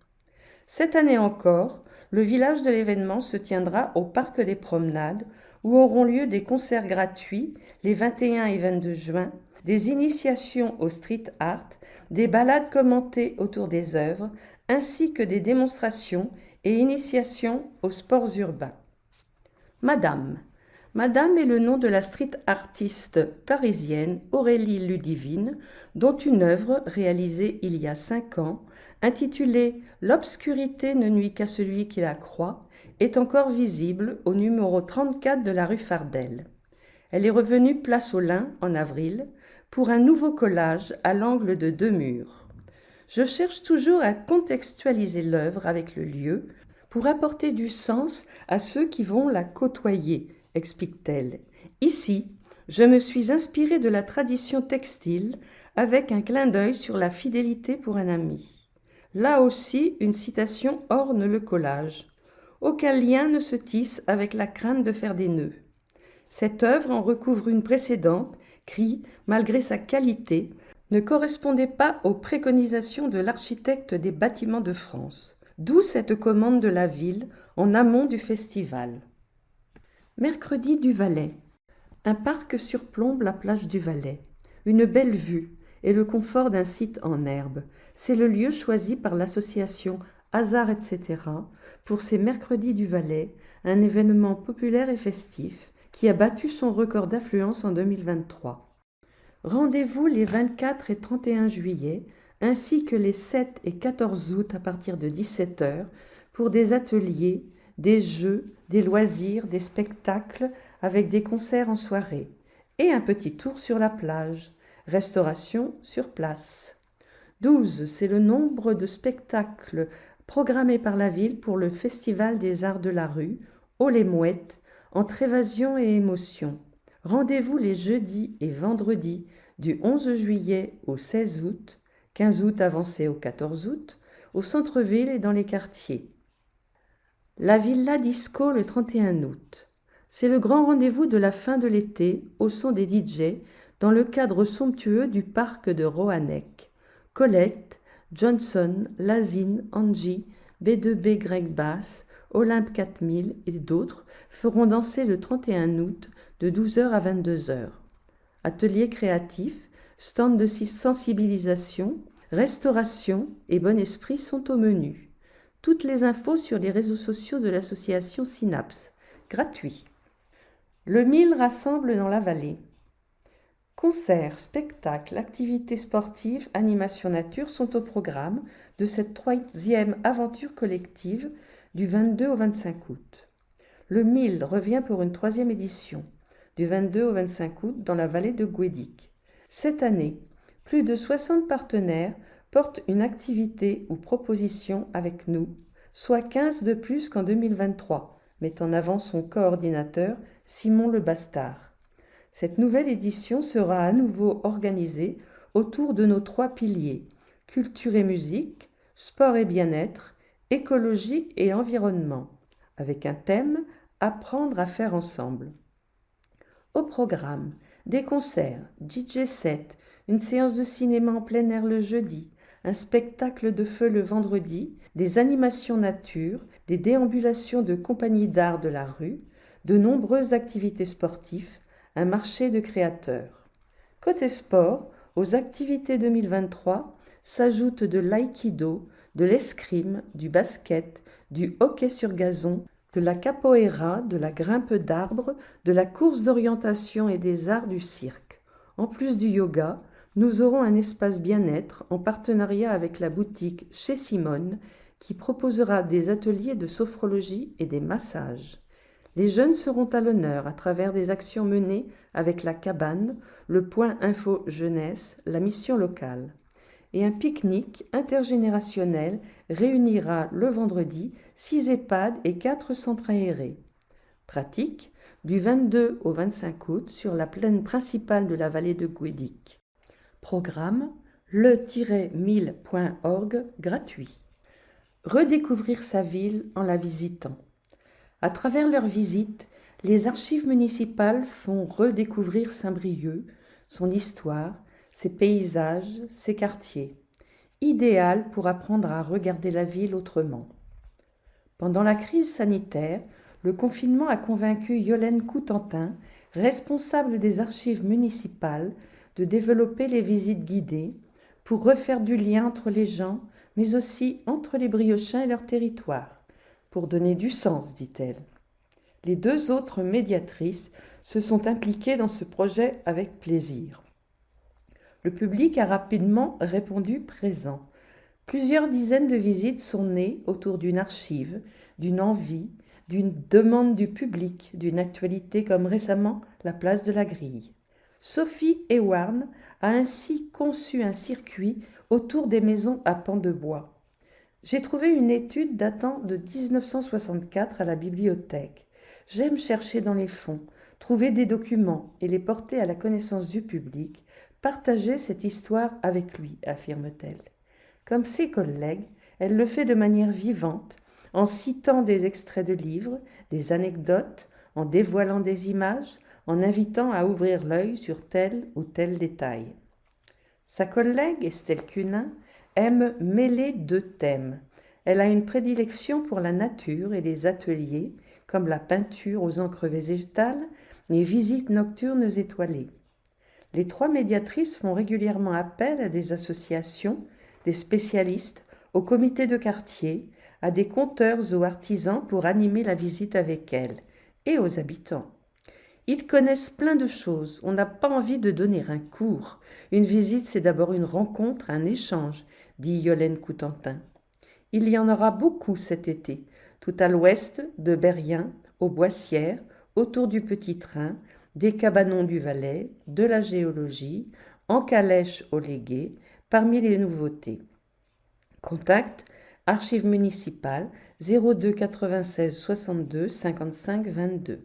Speaker 3: Cette année encore, le village de l'événement se tiendra au Parc des Promenades, où auront lieu des concerts gratuits les 21 et 22 juin, des initiations au street art, des balades commentées autour des œuvres, ainsi que des démonstrations et initiations aux sports urbains. Madame. Madame est le nom de la street artiste parisienne Aurélie Ludivine, dont une œuvre réalisée il y a 5 ans, intitulée « L'obscurité ne nuit qu'à celui qui la croit », est encore visible au numéro 34 de la rue Fardel. Elle est revenue place aux Lins en avril pour un nouveau collage à l'angle de 2 murs. Je cherche toujours à contextualiser l'œuvre avec le lieu pour apporter du sens à ceux qui vont la côtoyer, explique-t-elle. Ici, je me suis inspirée de la tradition textile avec un clin d'œil sur la fidélité pour un ami. Là aussi, une citation orne le collage. Aucun lien ne se tisse avec la crainte de faire des nœuds. Cette œuvre en recouvre une précédente qui, malgré sa qualité, ne correspondait pas aux préconisations de l'architecte des bâtiments de France. D'où cette commande de la ville en amont du festival. Mercredi du Valais. Un parc surplombe la plage du Valais. Une belle vue et le confort d'un site en herbe. C'est le lieu choisi par l'association Hasard etc. pour ces Mercredis du Valais, un événement populaire et festif qui a battu son record d'affluence en 2023. Rendez-vous les 24 et 31 juillet, ainsi que les 7 et 14 août à partir de 17h pour des ateliers, des jeux, des loisirs, des spectacles avec des concerts en soirée et un petit tour sur la plage, restauration sur place. 12, c'est le nombre de spectacles programmés par la ville pour le Festival des Arts de la Rue, Haut les Mouettes, entre évasion et émotion. Rendez-vous les jeudis et vendredis du 11 juillet au 16 août, 15 août avancé au 14 août, au centre-ville et dans les quartiers. La Villa Disco le 31 août. C'est le grand rendez-vous de la fin de l'été au son des DJ dans le cadre somptueux du parc de Roanec. Colette, Johnson, Lazine, Angie, B2B Greg Bass, Olympe 4000 et d'autres feront danser le 31 août de 12h à 22h. Ateliers créatifs, stands de sensibilisation, restauration et bon esprit sont au menu. Toutes les infos sur les réseaux sociaux de l'association Synapse. Gratuit. Le 1000 rassemble dans la vallée. Concerts, spectacles, activités sportives, animations nature sont au programme de cette 3e aventure collective du 22 au 25 août. Le 1000 revient pour une 3e édition, du 22 au 25 août dans la vallée de Guédic. Cette année, plus de 60 partenaires portent une activité ou proposition avec nous, soit 15 de plus qu'en 2023, met en avant son coordinateur Simon Le Bastard. Cette nouvelle édition sera à nouveau organisée autour de nos 3 piliers, culture et musique, sport et bien-être, écologie et environnement, avec un thème « Apprendre à faire ensemble ». Au programme, des concerts, DJ set, une séance de cinéma en plein air le jeudi, un spectacle de feu le vendredi, des animations nature, des déambulations de compagnies d'art de la rue, de nombreuses activités sportives, un marché de créateurs. Côté sport, aux activités 2023 s'ajoutent de l'aïkido, de l'escrime, du basket, du hockey sur gazon, de la capoeira, de la grimpe d'arbres, de la course d'orientation et des arts du cirque. En plus du yoga, nous aurons un espace bien-être en partenariat avec la boutique Chez Simone qui proposera des ateliers de sophrologie et des massages. Les jeunes seront à l'honneur à travers des actions menées avec la cabane, le point info jeunesse, la mission locale. et un pique-nique intergénérationnel réunira le vendredi 6 EHPAD et 4 centres aérés. Pratique, du 22 au 25 août sur la plaine principale de la vallée de Guédic. Programme le-1000.org gratuit. Redécouvrir sa ville en la visitant. À travers leur visite, les archives municipales font redécouvrir Saint-Brieuc, son histoire, ses paysages, ses quartiers. Idéal pour apprendre à regarder la ville autrement. Pendant la crise sanitaire, le confinement a convaincu Yolène Coutantin, responsable des archives municipales, de développer les visites guidées pour refaire du lien entre les gens, mais aussi entre les Briochins et leur territoire, pour donner du sens, dit-elle. Les 2 autres médiatrices se sont impliquées dans ce projet avec plaisir. Le public a rapidement répondu présent. Plusieurs dizaines de visites sont nées autour d'une archive, d'une envie, d'une demande du public, d'une actualité comme récemment la place de la Grille. Sophie Ewarn a ainsi conçu un circuit autour des maisons à pans de bois. J'ai trouvé une étude datant de 1964 à la bibliothèque. J'aime chercher dans les fonds, trouver des documents et les porter à la connaissance du public, partager cette histoire avec lui, affirme-t-elle. Comme ses collègues, elle le fait de manière vivante, en citant des extraits de livres, des anecdotes, en dévoilant des images, en invitant à ouvrir l'œil sur tel ou tel détail. Sa collègue, Estelle Cunin, aime mêler 2 thèmes. Elle a une prédilection pour la nature et les ateliers, comme la peinture aux encres végétales, les visites nocturnes étoilées. Les 3 médiatrices font régulièrement appel à des associations, des spécialistes, aux comités de quartier, à des conteurs ou artisans pour animer la visite avec elles, et aux habitants. Ils connaissent plein de choses, on n'a pas envie de donner un cours. Une visite, c'est d'abord une rencontre, un échange, dit Yolène Coutantin. Il y en aura beaucoup cet été, tout à l'ouest de Berrien, aux Boissières, autour du Petit Train, des cabanons du Valais, de la géologie, en calèche au Légué, parmi les nouveautés. Contact, archives municipales, 02 96 62 55 22.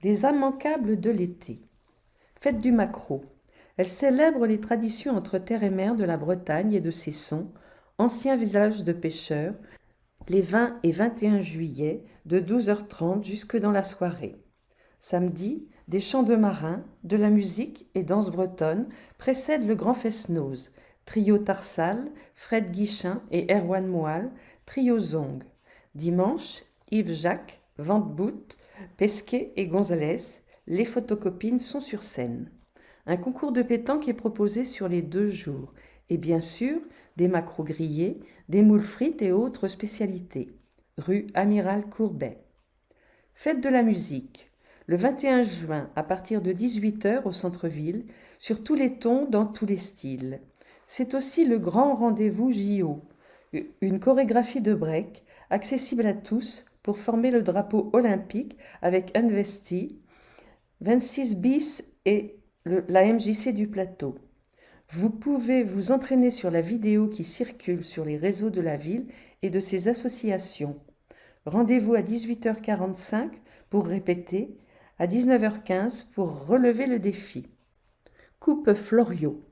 Speaker 3: Les immanquables de l'été. Fête du maquereau. Elle célèbre les traditions entre terre et mer de la Bretagne et de Cesson, ancien village de pêcheurs, les 20 et 21 juillet, de 12h30 jusque dans la soirée. Samedi, des chants de marins, de la musique et danse bretonne précèdent le grand fest-noz. Trio Tarsal, Fred Guichin et Erwan Moal, Trio Zong. Dimanche, Yves Jacques, Ventebout, Pesquet et Gonzalez, les photocopines sont sur scène. Un concours de pétanque est proposé sur les 2 jours. Et bien sûr, des maquereaux grillés, des moules frites et autres spécialités. Rue Amiral Courbet. Fête de la musique. Le 21 juin, à partir de 18h au centre-ville, sur tous les tons, dans tous les styles. C'est aussi le grand rendez-vous JO, une chorégraphie de break, accessible à tous pour former le drapeau olympique avec Investi, 26 bis et la MJC du plateau. Vous pouvez vous entraîner sur la vidéo qui circule sur les réseaux de la ville et de ses associations. Rendez-vous à 18h45 pour répéter, à 19h15 pour relever le défi. Coupe Florio.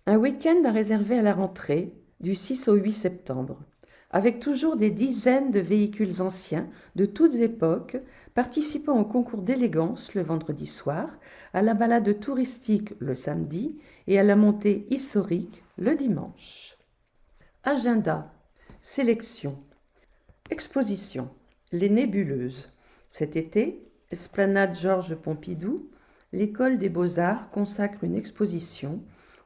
Speaker 3: Un week-end à réserver à la rentrée, du 6 au 8 septembre, avec toujours des dizaines de véhicules anciens de toutes époques participant au concours d'élégance le vendredi soir, à la balade touristique le samedi et à la montée historique le dimanche. Agenda. Sélection. Exposition. Les nébuleuses. Cet été, Esplanade Georges Pompidou, l'École des Beaux-Arts consacre une exposition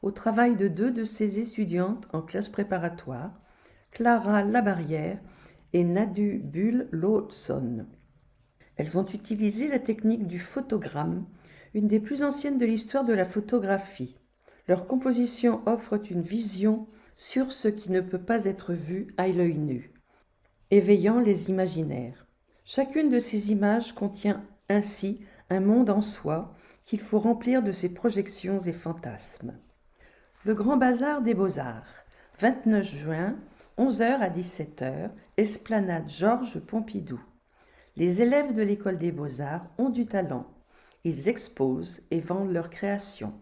Speaker 3: au travail de 2 de ses étudiantes en classe préparatoire, Clara Labarrière et Nadu Bull-Lawson. Elles ont utilisé la technique du photogramme, une des plus anciennes de l'histoire de la photographie. Leur composition offre une vision sur ce qui ne peut pas être vu à l'œil nu, éveillant les imaginaires. Chacune de ces images contient ainsi un monde en soi qu'il faut remplir de ses projections et fantasmes. Le Grand Bazar des Beaux-Arts, 29 juin, 11 h à 17 h, esplanade Georges Pompidou. Les élèves de l'École des Beaux-Arts ont du talent. Ils exposent et vendent leurs créations.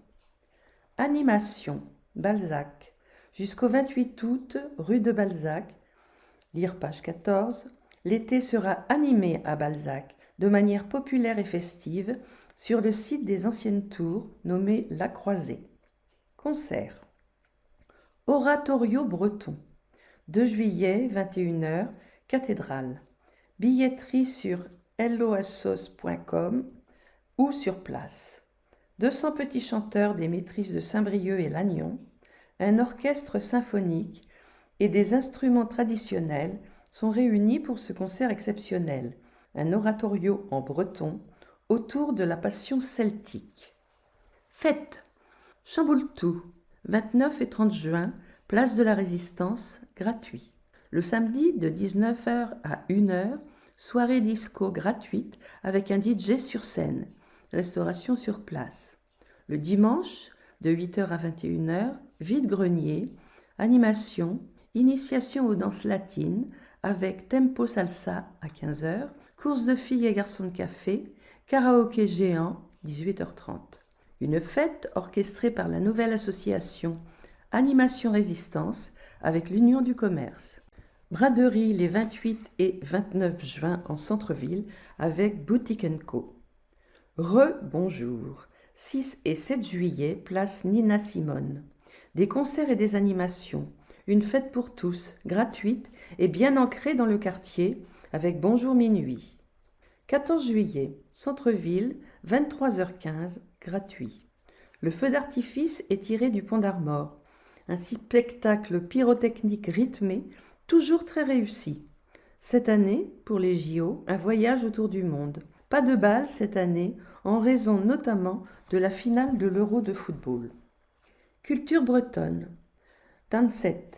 Speaker 3: Animation, Balzac. Jusqu'au 28 août, rue de Balzac. Lire page 14. L'été sera animé à Balzac, de manière populaire et festive, sur le site des anciennes tours, nommé La Croisée. Concert. Oratorio breton. 2 juillet, 21 h, cathédrale. Billetterie sur helloassos.com ou sur place. 200 petits chanteurs des maîtrises de Saint-Brieuc et Lannion, un orchestre symphonique et des instruments traditionnels sont réunis pour ce concert exceptionnel, un oratorio en breton autour de la passion celtique. Fête. Chamboultou, 29 et 30 juin, place de la Résistance, gratuit. Le samedi de 19 h à 1 h, soirée disco gratuite avec un DJ sur scène, restauration sur place. Le dimanche de 8 h à 21 h, vide-grenier, animation, initiation aux danses latines avec tempo salsa à 15 h, course de filles et garçons de café, karaoké géant, 18 h 30. Une fête orchestrée par la nouvelle association Animation Résistance avec l'Union du Commerce. Braderie les 28 et 29 juin en centre-ville avec Boutique & Co. Bonjour. 6 et 7 juillet, place Nina Simone. Des concerts et des animations. Une fête pour tous, gratuite et bien ancrée dans le quartier avec Bonjour Minuit. 14 juillet, centre-ville, 23 h 15, gratuit. Le feu d'artifice est tiré du Pont d'Armor. Un spectacle pyrotechnique rythmé, toujours très réussi. Cette année, pour les JO, un voyage autour du monde. Pas de bal cette année, en raison notamment de la finale de l'Euro de football. Culture bretonne. Danset.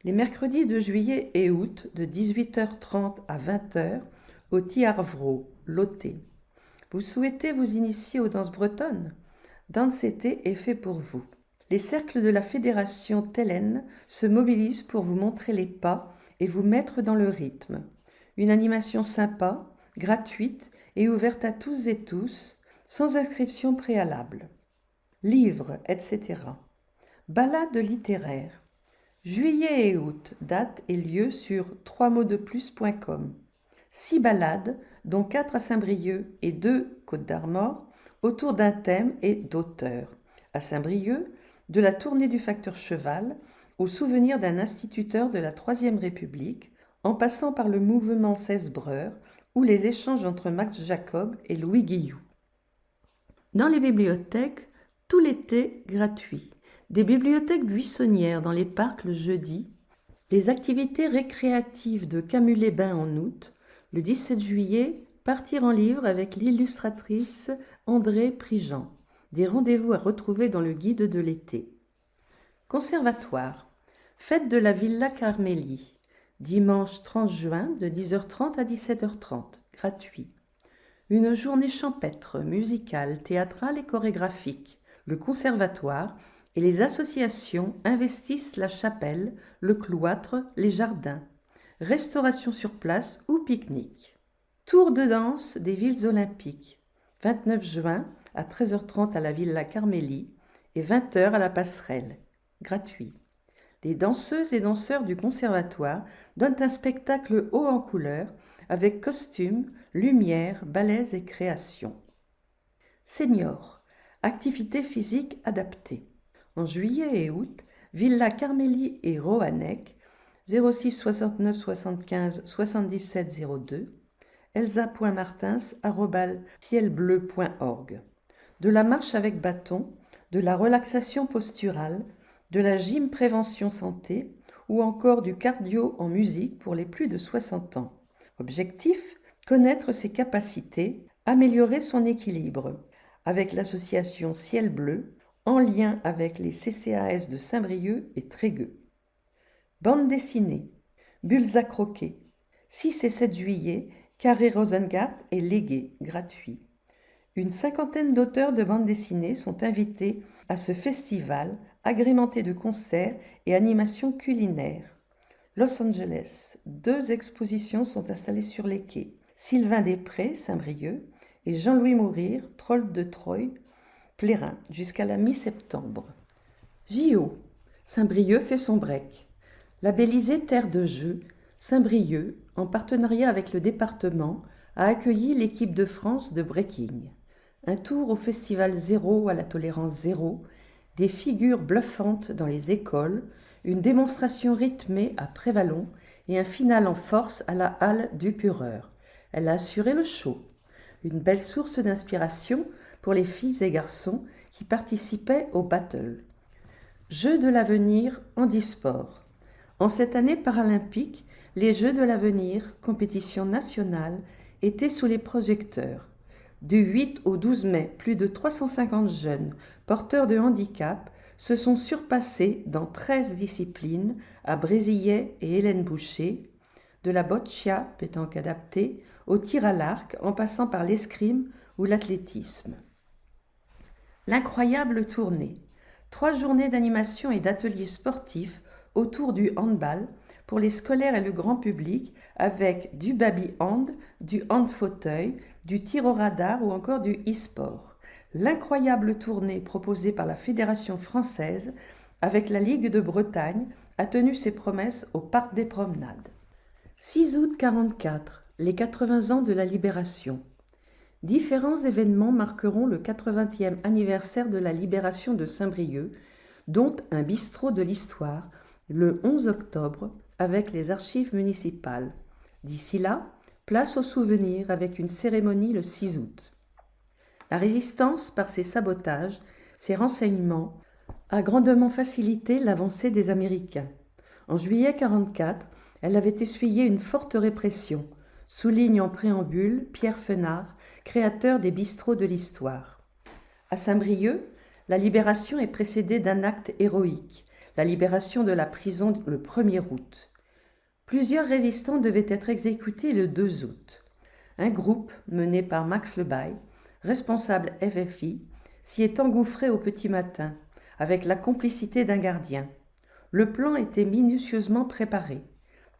Speaker 3: Les mercredis de juillet et août, de 18 h 30 à 20 h, au Tiarvro, Loté. Vous souhaitez vous initier aux danses bretonnes ? Danseté est fait pour vous. Les cercles de la fédération Tellen se mobilisent pour vous montrer les pas et vous mettre dans le rythme. Une animation sympa, gratuite et ouverte à tous et tous, sans inscription préalable. Livres, etc. Balade littéraire. Juillet et août, date et lieu sur 3motsdeplus.com. 6 balades, dont 4 à Saint-Brieuc et 2 Côte d'Armor, autour d'un thème et d'auteurs. À Saint-Brieuc, de la tournée du facteur Cheval au souvenir d'un instituteur de la Troisième République, en passant par le mouvement 16 Breur ou les échanges entre Max Jacob et Louis Guillou. Dans les bibliothèques, tout l'été gratuit. Des bibliothèques buissonnières dans les parcs le jeudi, les activités récréatives de Camus-les-Bains en août, le 17 juillet, partir en livre avec l'illustratrice André Prigent. Des rendez-vous à retrouver dans le guide de l'été. Conservatoire. Fête de la Villa Carmélie. Dimanche 30 juin de 10 h 30 à 17 h 30. Gratuit. Une journée champêtre, musicale, théâtrale et chorégraphique. Le conservatoire et les associations investissent la chapelle, le cloître, les jardins. Restauration sur place ou pique-nique. Tour de danse des villes olympiques. 29 juin à 13 h 30 à la Villa Carmélie et 20 h à la Passerelle. Gratuit. Les danseuses et danseurs du conservatoire donnent un spectacle haut en couleurs avec costumes, lumière, balais et création. Senior. Activité physique adaptée. En juillet et août, Villa Carmélie et Roannec, 06 69 75 77 02, elsa.martins@cielbleu.org. De la marche avec bâton, de la relaxation posturale, de la gym prévention santé ou encore du cardio en musique pour les plus de 60 ans. Objectif, connaître ses capacités, améliorer son équilibre. Avec l'association Ciel Bleu, en lien avec les CCAS de Saint-Brieuc et Trégueux. Bande dessinée, Bulles à croquer, 6 et 7 juillet, Carré Rosengart est légué, gratuit. Une cinquantaine d'auteurs de bande dessinée sont invités à ce festival agrémenté de concerts et animations culinaires. Los Angeles, 2 expositions sont installées sur les quais. Sylvain Després, Saint-Brieuc, et Jean-Louis Mourir, Troll de Troyes, Plérin, jusqu'à la mi-septembre. JO, Saint-Brieuc fait son break. Labellisé Terre de Jeux, Saint-Brieuc, en partenariat avec le département, a accueilli l'équipe de France de breaking. Un tour au festival zéro à la tolérance zéro, des figures bluffantes dans les écoles, une démonstration rythmée à Prévalon et un final en force à la halle du Pureur. Elle a assuré le show. Une belle source d'inspiration pour les filles et garçons qui participaient au battle. Jeux de l'avenir handisport. En cette année paralympique, les Jeux de l'avenir, compétition nationale, étaient sous les projecteurs. Du 8 au 12 mai, plus de 350 jeunes porteurs de handicap se sont surpassés dans 13 disciplines à Brésillet et Hélène Boucher, de la boccia, pétanque adaptée, au tir à l'arc en passant par l'escrime ou l'athlétisme. L'incroyable tournée. 3 journées d'animation et d'ateliers sportifs autour du handball pour les scolaires et le grand public avec du baby-hand, du hand-fauteuil, du tir au radar ou encore du e-sport. L'incroyable tournée proposée par la Fédération française avec la Ligue de Bretagne a tenu ses promesses au Parc des Promenades. 6 août 44, les 80 ans de la Libération. Différents événements marqueront le 80e anniversaire de la libération de Saint-Brieuc, dont un bistrot de l'histoire, le 11 octobre, avec les archives municipales. D'ici là, place aux souvenirs avec une cérémonie le 6 août. La résistance, par ses sabotages, ses renseignements, a grandement facilité l'avancée des Américains. En juillet 1944, elle avait essuyé une forte répression, souligne en préambule Pierre Fenard, créateur des bistrots de l'histoire. À Saint-Brieuc, la libération est précédée d'un acte héroïque, la libération de la prison le 1er août. Plusieurs résistants devaient être exécutés le 2 août. Un groupe, mené par Max Lebaille, responsable FFI, s'y est engouffré au petit matin, avec la complicité d'un gardien. Le plan était minutieusement préparé.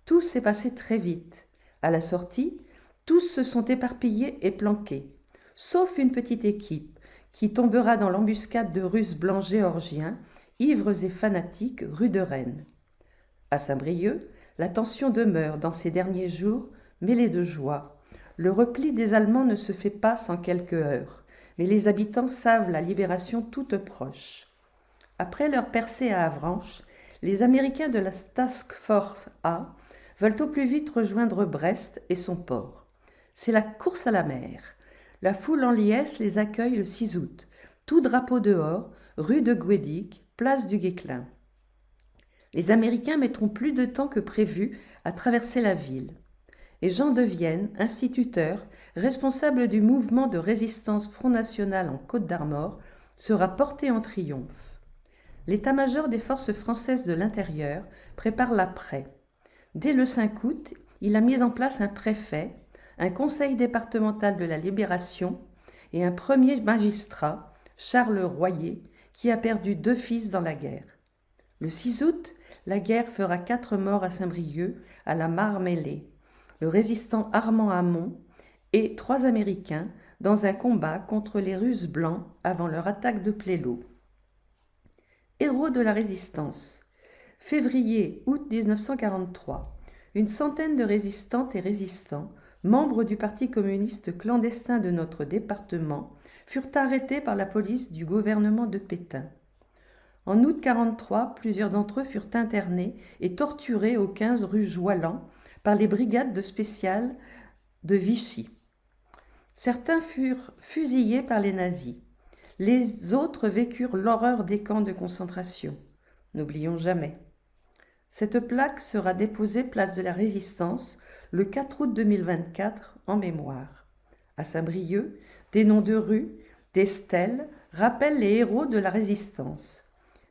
Speaker 3: Tout s'est passé très vite. À la sortie, tous se sont éparpillés et planqués, sauf une petite équipe qui tombera dans l'embuscade de Russes blancs géorgiens, ivres et fanatiques, rue de Rennes. À Saint-Brieuc, la tension demeure dans ces derniers jours, mêlée de joie. Le repli des Allemands ne se fait pas sans quelques heurts, mais les habitants savent la libération toute proche. Après leur percée à Avranches, les Américains de la Task Force A veulent au plus vite rejoindre Brest et son port. C'est la course à la mer. La foule en liesse les accueille le 6 août. Tout drapeau dehors, rue de Guédic, place du Guesclin. Les Américains mettront plus de temps que prévu à traverser la ville. Et Jean de Vienne, instituteur, responsable du mouvement de résistance Front National en Côte-d'Armor, sera porté en triomphe. L'état-major des forces françaises de l'intérieur prépare l'après. Dès le 5 août, il a mis en place un préfet, un conseil départemental de la Libération et un premier magistrat, Charles Royer, qui a perdu 2 fils dans la guerre. Le 6 août, la guerre fera 4 morts à Saint-Brieuc, à la Marmellée, le résistant Armand Hamon et 3 Américains dans un combat contre les Russes blancs avant leur attaque de Plélo. Héros de la résistance. Février-août 1943, une centaine de résistantes et résistants, membres du Parti communiste clandestin de notre département, furent arrêtés par la police du gouvernement de Pétain. En août 1943, plusieurs d'entre eux furent internés et torturés au 15 rue Joillan par les brigades de spéciales de Vichy. Certains furent fusillés par les nazis. Les autres vécurent l'horreur des camps de concentration. N'oublions jamais. Cette plaque sera déposée place de la Résistance le 4 août 2024 en mémoire. À Saint-Brieuc, des noms de rues, des stèles rappellent les héros de la Résistance.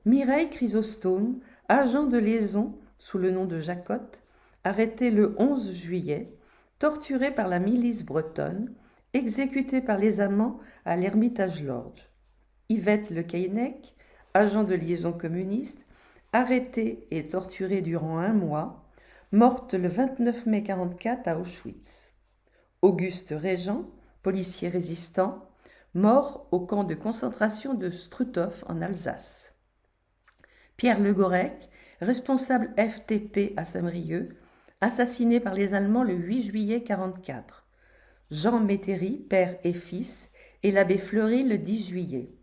Speaker 3: Mireille Chrysostome, agent de liaison sous le nom de Jacotte, arrêté le 11 juillet, torturé par la milice bretonne, exécuté par les amants à l'Ermitage Lodge. Yvette Le Caïnec, agent de liaison communiste, arrêtée et torturée durant 1 mois, morte le 29 mai 1944 à Auschwitz. Auguste Régent, policier résistant, mort au camp de concentration de Struthof en Alsace. Pierre Le Gourec, responsable FTP à Saint-Brieuc, assassiné par les Allemands le 8 juillet 1944. Jean Métairie, père et fils, et l'abbé Fleury le 10 juillet.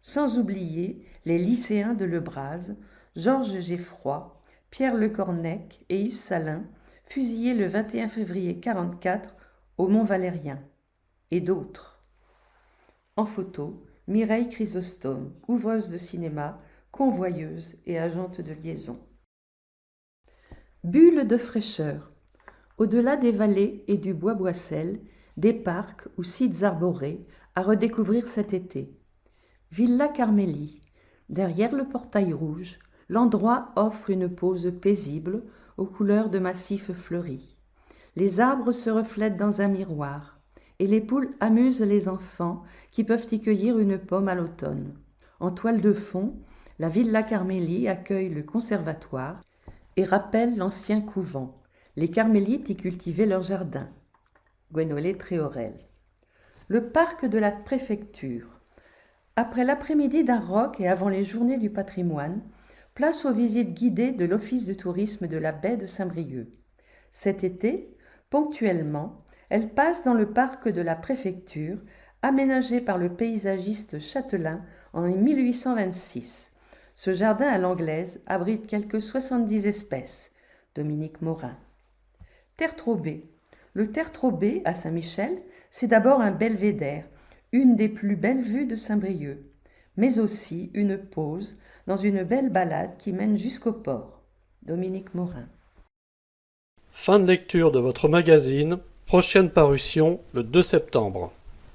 Speaker 3: Sans oublier les lycéens de Lebras, Georges Geffroy, Pierre Le Cornec et Yves Salin, fusillés le 21 février 1944 au Mont-Valérien, et d'autres. En photo, Mireille Chrysostome, ouvreuse de cinéma, convoyeuse et agente de liaison. Bulle de fraîcheur. Au-delà des vallées et du bois Boissel, des parcs ou sites arborés à redécouvrir cet été. Villa Carmélie. Derrière le portail rouge, l'endroit offre une pose paisible aux couleurs de massifs fleuris. Les arbres se reflètent dans un miroir et les poules amusent les enfants qui peuvent y cueillir une pomme à l'automne. En toile de fond, la Villa Carmélie accueille le conservatoire et rappelle l'ancien couvent. Les carmélites y cultivaient leur jardin. Gwenolé Tréorel. Le parc de la préfecture. Après l'après-midi d'un rock et avant les journées du patrimoine, place aux visites guidées de l'Office de tourisme de la baie de Saint-Brieuc. Cet été, ponctuellement, elle passe dans le parc de la préfecture, aménagé par le paysagiste Châtelain en 1826. Ce jardin à l'anglaise abrite quelques 70 espèces. Dominique Morin. Tertre-aux-Baies. Le Tertre-aux-Baies à Saint-Michel, c'est d'abord un belvédère, une des plus belles vues de Saint-Brieuc, mais aussi une pause dans une belle balade qui mène jusqu'au port. Dominique Morin.
Speaker 4: Fin de lecture de votre magazine, prochaine parution le 2 septembre.